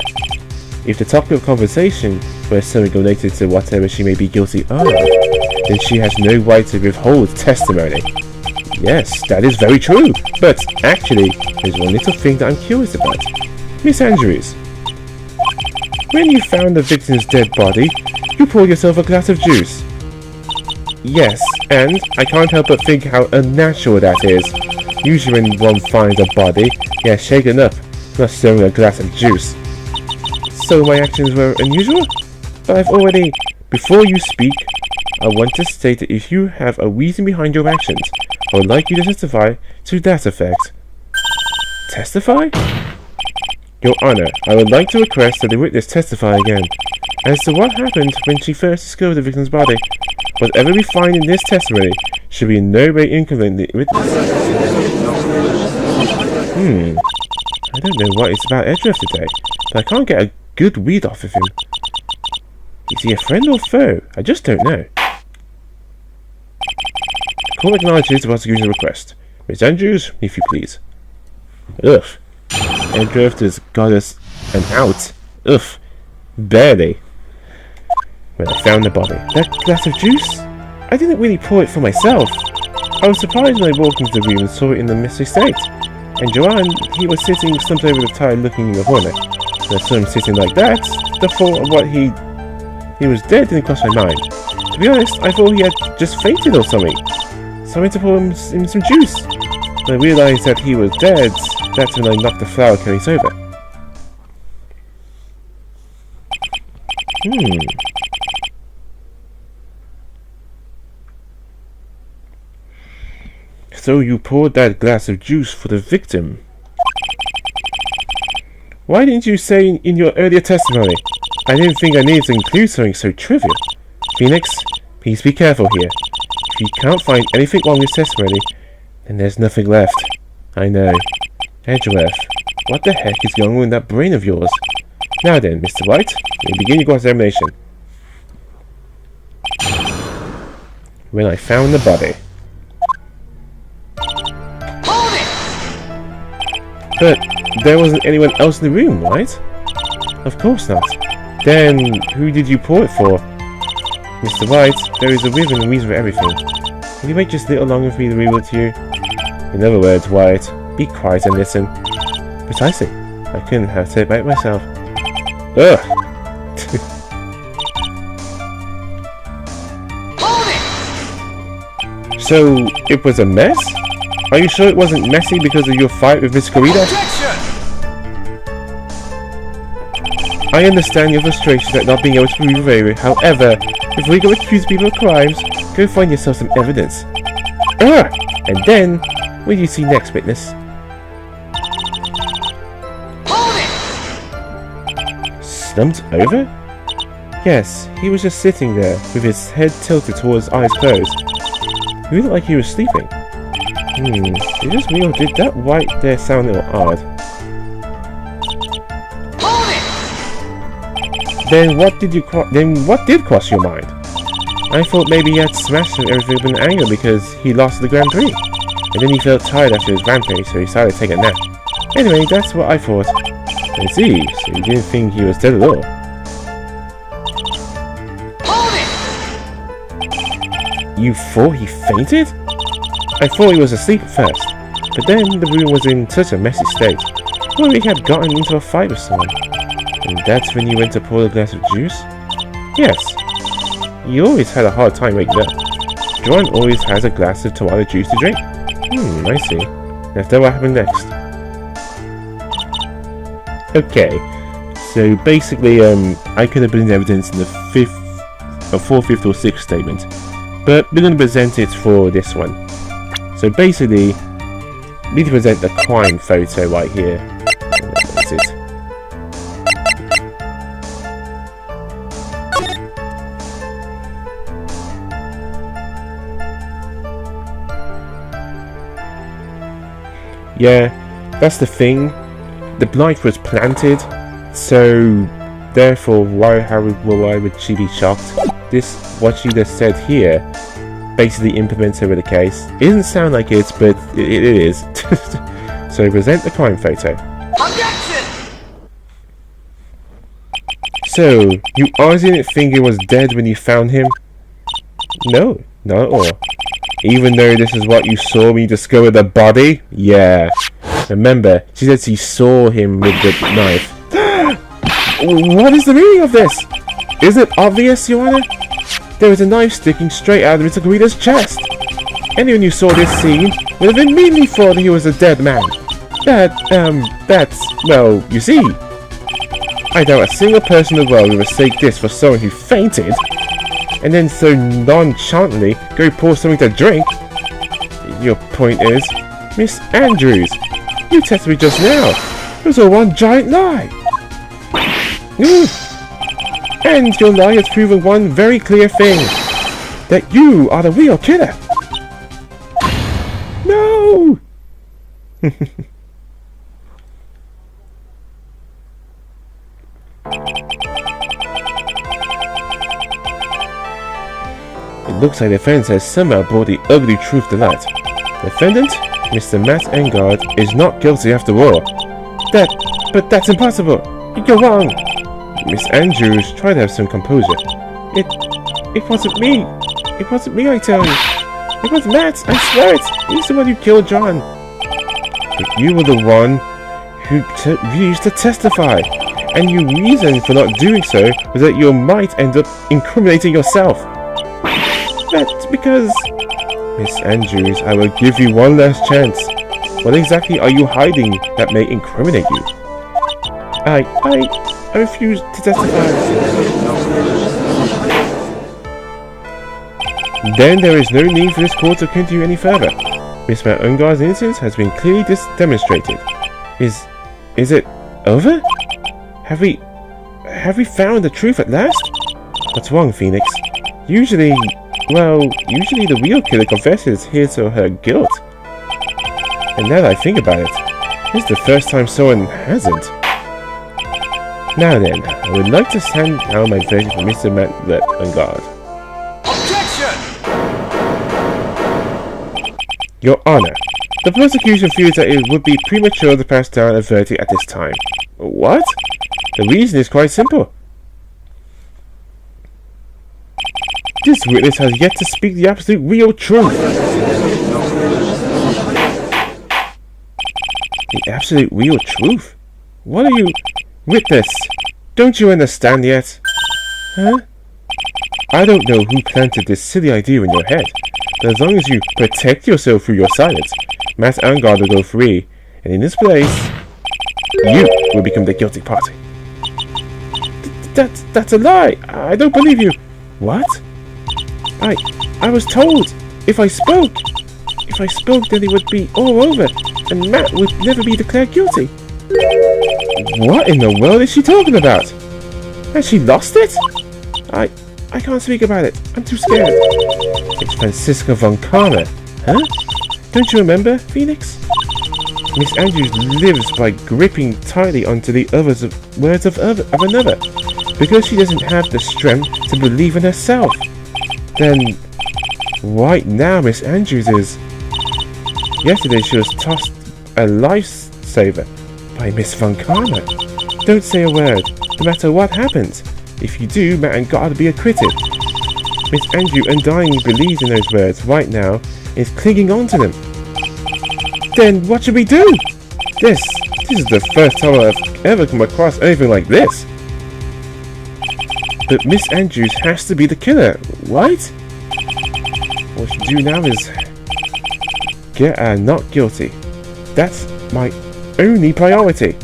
if the topic of conversation were something related to whatever she may be guilty of, then she has no right to withhold testimony. Yes, that is very true, but actually, there's one little thing that I'm curious about. Miss Andrews, when you found the victim's dead body, you poured yourself a glass of juice. Yes, and I can't help but think how unnatural that is. Usually when one finds a body, he has shaken up, not stirring a glass of juice. So my actions were unusual? But I've already... Before you speak, I want to state that if you have a reason behind your actions, I would like you to testify to that effect. Testify? Your Honor, I would like to request that the witness testify again. As to what happened when she first discovered the victim's body, whatever we find in this testimony should be in no way inconvenient the witness. I don't know what it's about Edgeworth today, but I can't get a good read off of him. Is he a friend or foe? I just don't know. The court acknowledges the prosecution's request. Miss Andrews, if you please. Ugh. Edgeworth has got us an out. Ugh. Barely. When I found the body. That glass of juice? I didn't really pour it for myself. I was surprised when I walked into the room and saw it in the messy state. And Joanne, he was sitting slumped over the tile looking in the corner. When I saw him sitting like that, the thought of what he was dead didn't cross my mind. To be honest, I thought he had just fainted or something. So I went to pour him some juice. When I realised that he was dead, that's when I knocked the flower case over. So you poured that glass of juice for the victim. Why didn't you say in your earlier testimony? I didn't think I needed to include something so trivial. Phoenix, please be careful here. If you can't find anything wrong with this testimony, then there's nothing left. I know. Edgeworth, what the heck is going on in that brain of yours? Now then, Mr. Wright, we'll begin your cross-examination. When I found the body. But there wasn't anyone else in the room, right? Of course not. Then, who did you pour it for? Mr. Wright, there is a rhythm and reason for everything. Will you wait just a little longer for me to reveal it to you? In other words, Wright, be quiet and listen. Precisely. I couldn't have said it by myself. Ugh! So, it was a mess? Are you sure it wasn't messy because of your fight with Miss Corrida? I understand your frustration at not being able to prove your favor. However, if we go accuse people of crimes, go find yourself some evidence. And then, what do you see next, witness? slumped over? Yes, he was just sitting there, with his head tilted towards eyes closed. He looked like he was sleeping. Is this me or did that right there sound a little odd? Hold it! Then what did cross your mind? I thought maybe he had smashed everything in anger because he lost the Grand Prix. And then he felt tired after his rampage, so he decided to take a nap. Anyway, that's what I thought. I see, so you didn't think he was dead at all. Hold it! You thought he fainted? I thought he was asleep at first, but then the room was in such a messy state. Well, he had gotten into a fight with someone. And that's when you went to pour a glass of juice? Yes. You always had a hard time waking up. John always has a glass of tomato juice to drink. I see. Now tell what happened next. Okay, so basically, I could have been evidence in the 4th, 5th, or 6th statement, but we're going to present it for this one. So basically, we need to present the crime photo right here. That's it. Yeah, that's the thing. The blight was planted, so therefore, why would she be shocked? What she just said here, basically implements her with the case. It doesn't sound like it, but it is. So present the crime photo. Objection! So, you honestly didn't think he was dead when you found him? No, not at all. Even though this is what you saw when you discovered the body? Yeah. Remember, she said she saw him with the knife. What is the meaning of this? Is it obvious, Your Honor? There was a knife sticking straight out of Mr. Guida's chest. Anyone who saw this scene would have immediately thought that he was a dead man. Well, you see. I doubt a single person in the world would mistake this for someone who fainted, and then so nonchalantly go pour something to drink. Your point is, Miss Andrews, you tested me just now. It was all one giant lie. And your lie has proven one very clear thing. That you are the real killer. No! It looks like the defense has somehow brought the ugly truth to light. Defendant, Mr. Matt Engarde, is not guilty after all. But that's impossible. You're wrong. Miss Andrews, try to have some composure. It wasn't me. It wasn't me, I tell you. It was Matt, I swear it. He's the one who killed John. But you were the one who refused to testify. And your reason for not doing so was that you might end up incriminating yourself. That's because... Miss Andrews, I will give you one last chance. What exactly are you hiding that may incriminate you? I refuse to testify. Then there is no need for this court to continue any further. Miss Matt Engarde's innocence has been clearly demonstrated. Is it over? Have we found the truth at last? What's wrong, Phoenix? Usually the real killer confesses his or her guilt. And now that I think about it, this is the first time someone hasn't. Now then, I would like to send out my verdict for Mr. Matt Engarde. Objection! Your Honor, the prosecution feels that it would be premature to pass down a verdict at this time. What? The reason is quite simple. This witness has yet to speak the absolute real truth. The absolute real truth? What are you... Witness, don't you understand yet? Huh? I don't know who planted this silly idea in your head, but as long as you protect yourself through your silence, Matt Engarde will go free, and in this place, you will become the guilty party. That's a lie! I don't believe you! What? I was told if I spoke then it would be all over, and Matt would never be declared guilty. What in the world is she talking about? Has she lost it? I can't speak about it. I'm too scared. It's Francisca von Karma. Huh? Don't you remember, Phoenix? Miss Andrews lives by gripping tightly onto the words of another, because she doesn't have the strength to believe in herself. Then, right now Miss Andrews is... Yesterday she was tossed a lifesaver by Miss von Karma. Don't say a word, no matter what happens. If you do, Matt and God will be acquitted. Miss Andrew undyingly believes in those words right now, is clinging on to them. Then what should we do? This is the first time I've ever come across anything like this. But Miss Andrews has to be the killer, right? What we should do now is get her not guilty. That's my only priority.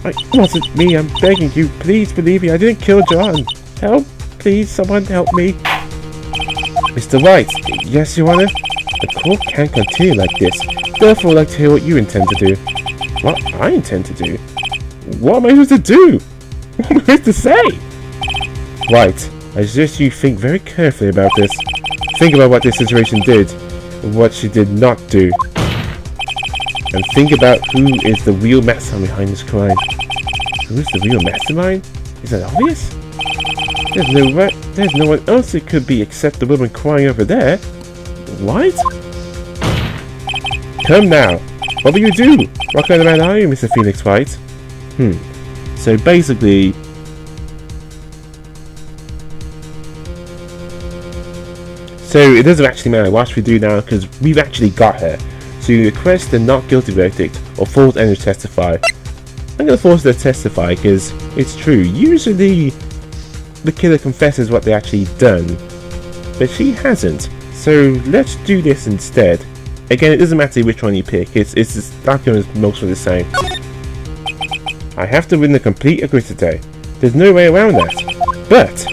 It wasn't me, I'm begging you, please believe me, I didn't kill John. Help, please, someone help me. Mr. Wright, yes, Your Honor? The court can't continue like this, therefore I'd like to hear what you intend to do. What I intend to do? What am I supposed to do? What am I supposed to say? Right, I suggest you think very carefully about this. Think about what this situation did, and what she did not do. And think about who is the real mastermind behind this crime. Who is the real mastermind? Is that obvious? There's no one else it could be except the woman crying over there. What? Come now. What will you do? What kind of man are you, Mr. Phoenix Wright? So basically... So it doesn't actually matter what we do now because we've actually got her. So you request a not guilty verdict or force Andrew to testify. I'm going to force her to testify because it's true. Usually the killer confesses what they actually done, but she hasn't. So let's do this instead. Again, it doesn't matter which one you pick. It's the outcome is mostly the same. I have to win the complete acquittal today. There's no way around that. But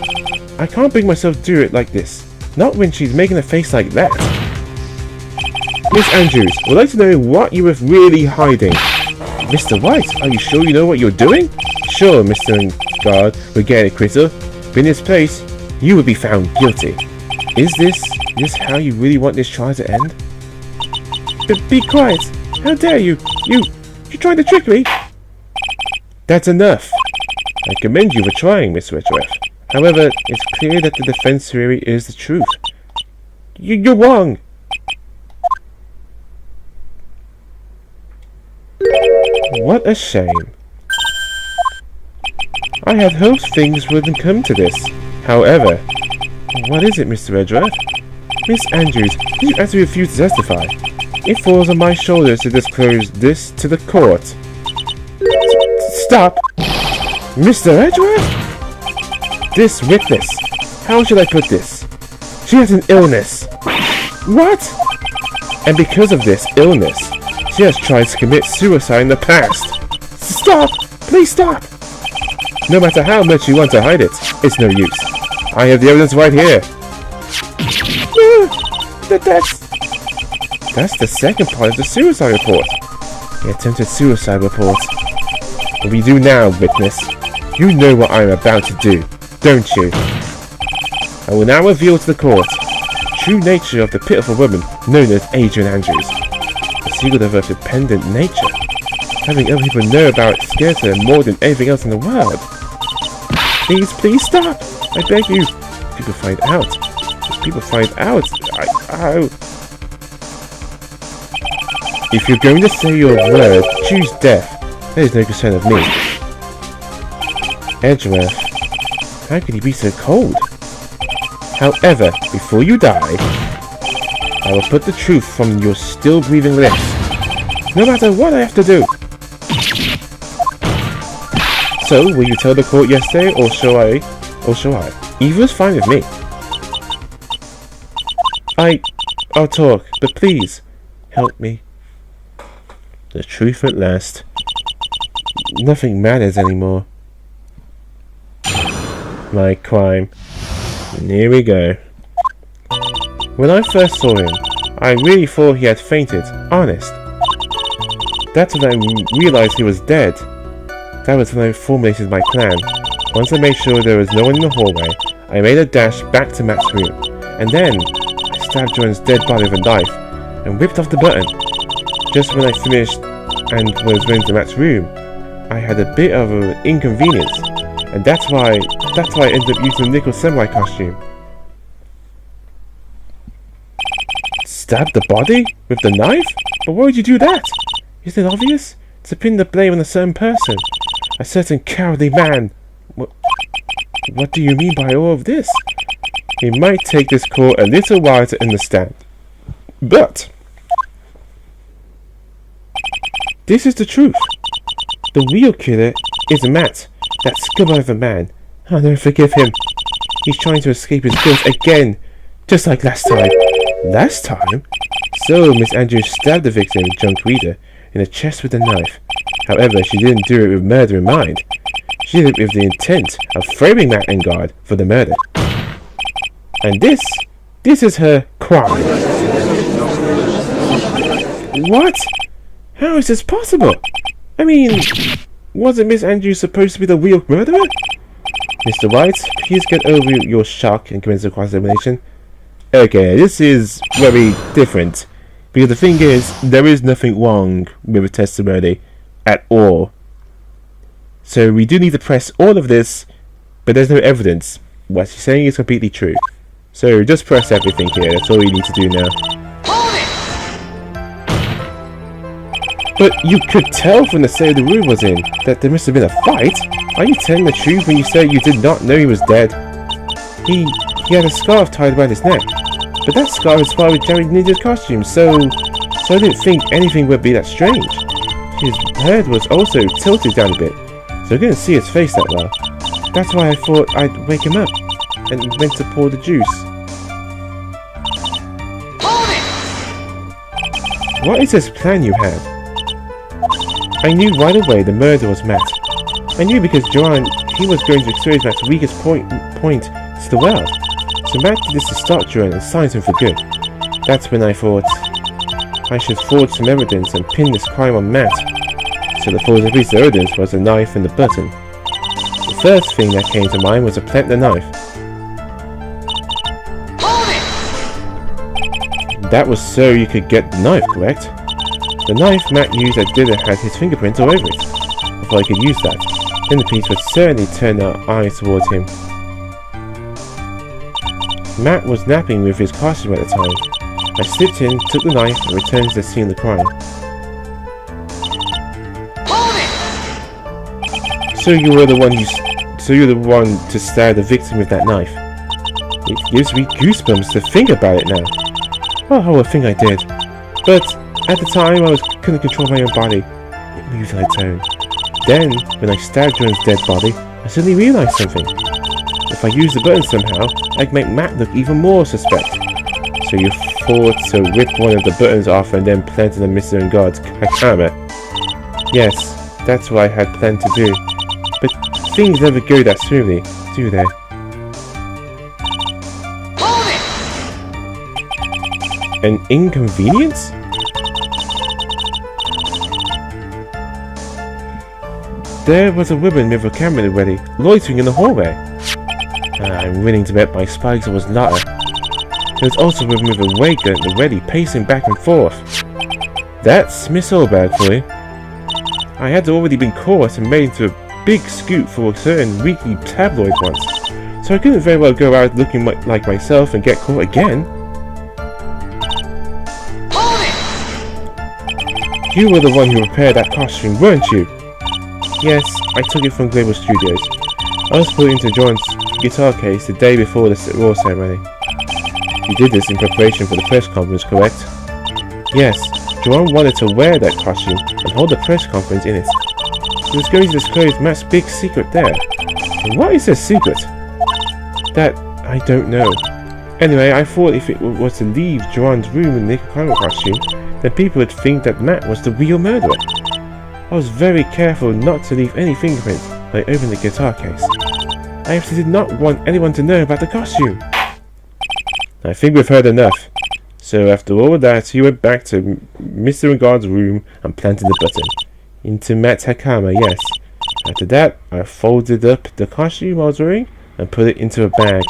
I can't bring myself to do it like this. Not when she's making a face like that. Miss Andrews, would like to know what you were really hiding. Mr. White, are you sure you know what you're doing? Sure, Mr. Engarde will get acquittal, but in this place, you will be found guilty. Is this how you really want this trial to end? But be quiet! How dare you! You trying to trick me? That's enough. I commend you for trying, Miss Edgeworth. However, it's clear that the defense theory is the truth. You're wrong! What a shame. I had hoped things wouldn't come to this. However, what is it, Mr. Edgeworth? Miss Andrews, you actually refuse to testify. It falls on my shoulders to disclose this to the court. Stop! Mr. Edgeworth? This witness, how should I put this? She has an illness. What? And because of this illness, she has tried to commit suicide in the past. Stop! Please stop! No matter how much you want to hide it, it's no use. I have the evidence right here. That's the second part of the suicide report. The attempted suicide report. What we do now, witness? You know what I am about to do, don't you? I will now reveal to the court the true nature of the pitiful woman known as Adrien Andrews. The secret of her dependent nature. Having other people know about it scares her more than anything else in the world. Please stop! I beg you. If people find out. If you're going to say your word, choose death. That is no concern of me. Edgeworth, how could he be so cold? However, before you die, I will put the truth from your still breathing lips, no matter what I have to do. So, will you tell the court yesterday, or shall I? Either is fine with me. I'll talk, but please, help me. The truth at last. Nothing matters anymore. My crime. And here we go. When I first saw him, I really thought he had fainted, honest. That's when I realized he was dead. That was when I formulated my plan. Once I made sure there was no one in the hallway, I made a dash back to Matt's room, and then I stabbed Joanne's dead body with a knife and whipped off the button. Just when I finished and was going to Matt's room, I had a bit of an inconvenience, and that's why I ended up using the nickel samurai costume. Stab the body? With the knife? But why would you do that? Isn't it obvious? To pin the blame on a certain person. A certain cowardly man. What do you mean by all of this? It might take this court a little while to understand. But this is the truth. The real killer is Matt. That scumbag of a man. I'll never forgive him. He's trying to escape his guilt again. Just like last time. Last time? So Miss Andrews stabbed the victim, Junk Reader, in the chest with a knife. However, she didn't do it with murder in mind. She did it with the intent of framing Matt Engarde for the murder. And this is her crime. What? How is this possible? I mean, wasn't Miss Andrews supposed to be the real murderer? Mr. Wright, please get over your shock and commence the cross-examination. Okay, this is very different. Because the thing is, there is nothing wrong with the testimony at all. So we do need to press all of this, but there's no evidence. What she's saying is completely true. So just press everything here, that's all we need to do now. Hold it! But you could tell from the state the room was in that there must have been a fight. Are you telling the truth when you say you did not know he was dead? He had a scarf tied around his neck. But that scarf is part of Jerry Ninja's costume, so I didn't think anything would be that strange. His head was also tilted down a bit, so I couldn't see his face that well. That's why I thought I'd wake him up, and went to pour the juice. Hold it! What is this plan you have? I knew right away the murderer was Matt. I knew because Joanne, he was going to expose Matt's weakest point to the well. So Matt did this to start Joanne and silence him for good. That's when I thought I should forge some evidence and pin this crime on Matt. So the forged piece of evidence was the knife and the button. The first thing that came to mind was to plant the knife. Hold it! That was so you could get the knife, correct? The knife Matt used at dinner had his fingerprints all over it. If I could use that, then the piece would certainly turn our eyes towards him. Matt was napping with his costume at the time. I slipped in, took the knife, and returned to the scene of the crime. Hold it! So you're the one to stab the victim with that knife. It gives me goosebumps to think about it now. Oh, I think I did. But at the time, I couldn't control my own body. It moved on its own. Then, when I stabbed Joanne's dead body, I suddenly realized something. If I used the button somehow, I'd make Matt look even more suspect. So you thought to rip one of the buttons off and then plant it on Mr. Engarde's camera? Yes, that's what I had planned to do. But things never go that smoothly, do they? Hold it! An inconvenience? There was a woman with a camera ready, loitering in the hallway. I'm willing to bet my spikes was not her. There was also a woman with a ray gun ready, pacing back and forth. That's Miss Olberg for you. I had already been caught and made into a big scoop for a certain weekly tabloid once, so I couldn't very well go out looking like myself and get caught again. Hold it! You were the one who repaired that costume, weren't you? Yes, I took it from Global Studios. I was put into John's guitar case the day before the Raw ceremony. You did this in preparation for the press conference, correct? Yes, Joanne wanted to wear that costume and hold the press conference in it. She was going to disclose Matt's big secret there. And what is this secret? That I don't know. Anyway, I thought if it was to leave Joanne's room in the Nickel costume, then people would think that Matt was the real murderer. I was very careful not to leave any fingerprints when I opened the guitar case. I actually did not want anyone to know about the costume. I think we've heard enough. So after all that, he went back to Mr. Engarde's room and planted the button. Into Matt's Hakama, yes. After that, I folded up the costume I was wearing and put it into a bag.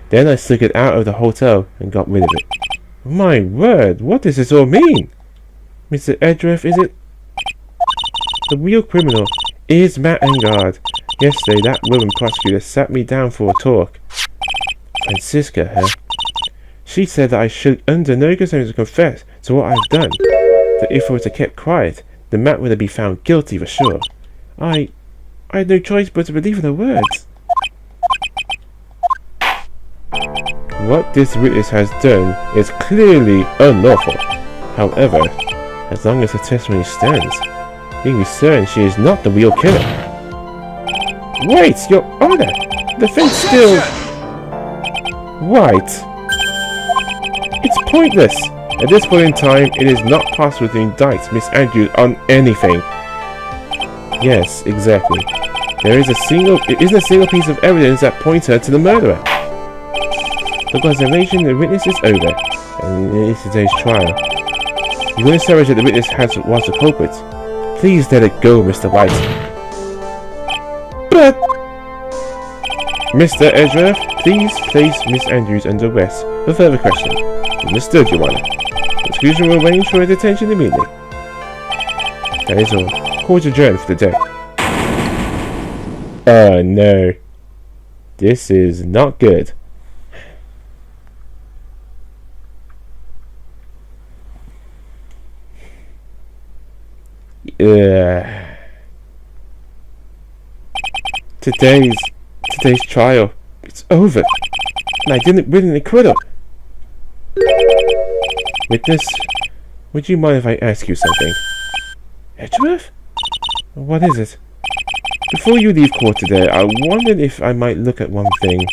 Then I took it out of the hotel and got rid of it. My word, what does this all mean? Mr. Edgeworth, is it? The real criminal is Matt Engarde. Yesterday, that woman prosecutor sat me down for a talk. Francisca, huh? She said that I should under no circumstances confess to what I've done. That if I was to keep quiet, the Matt would have been found guilty for sure. I had no choice but to believe in her words. What this witness has done is clearly unlawful. However, as long as the testimony stands, we can be certain she is not the real killer. Wait, Your Honor! The thing's still... Right. It's pointless. At this point in time, it is not possible to indict Miss Andrews on anything. Yes, exactly. It isn't a single piece of evidence that points her to the murderer. The examination of the witness is over, and it is today's trial. You're going to establish that the witness was the culprit. Please let it go, Mr. Wright. But... Mr. Edgeworth, please place Miss Andrews under arrest for further questioning. Understood, Your Honor. Prosecution will arrange for her detention immediately. That is all. Court adjourned for the day. Oh no. This is not good. Today's trial. It's over. And I didn't win an acquittal. Witness, would you mind if I ask you something? Edgeworth? What is it? Before you leave court today, I wondered if I might look at one thing.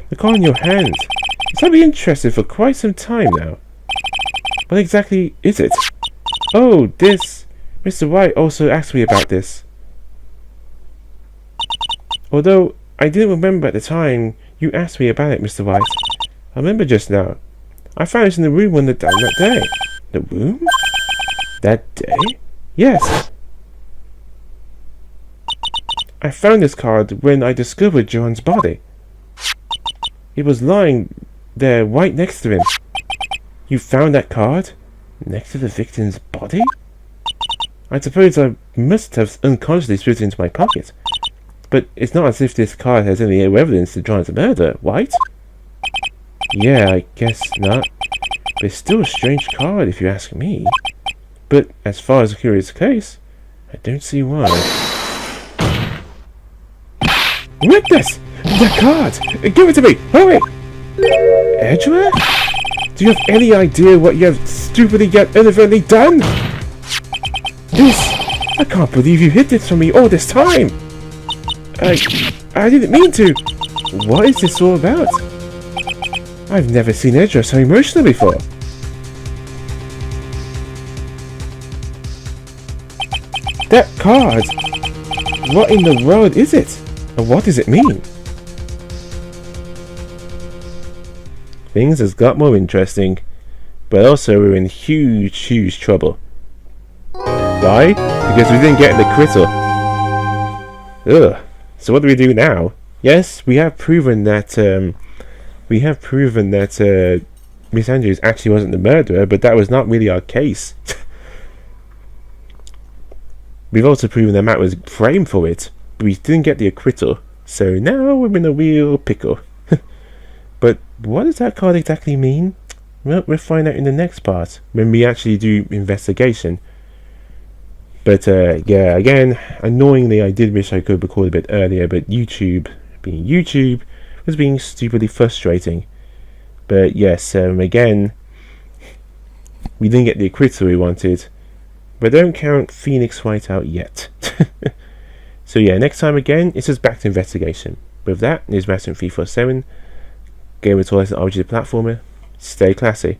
The card in your hand. I've been interested for quite some time now. What exactly is it? Oh, this. Mr. Wright also asked me about this. Although I didn't remember at the time you asked me about it, Mr. Wright. I remember just now. I found it in the room on that day. The room? That day? Yes. I found this card when I discovered John's body. It was lying there right next to him. You found that card? Next to the victim's body? I suppose I must have unconsciously slipped it into my pocket. But it's not as if this card has any evidence to John's murder, right? Yeah, I guess not. But it's still a strange card if you ask me. But as far as a curious case, I don't see why. Witness! The card! Give it to me! Hurry! Edgeworth? Do you have any idea what you have stupidly yet inadvertently done? This... I can't believe you hid this from me all this time! I didn't mean to! What is this all about? I've never seen Edgeworth so emotional before. That card! What in the world is it? And what does it mean? Things has got more interesting, but also we're in huge trouble. Why? Because we didn't get the acquittal. Ugh. So what do we do now? Yes, we have proven that Miss Andrews actually wasn't the murderer, but that was not really our case. We've also proven that Matt was framed for it, but we didn't get the acquittal. So now we're in a real pickle. But what does that card exactly mean? Well, we'll find out in the next part, when we actually do investigation. But yeah, again, annoyingly I did wish I could record a bit earlier, but YouTube, being YouTube, was being stupidly frustrating. But yes, again, we didn't get the acquittal we wanted, but don't count Phoenix Wright out yet. So yeah, next time again, it's just back to investigation. With that, this is Master 347, Game of Toys and RPG platformer. Stay classy.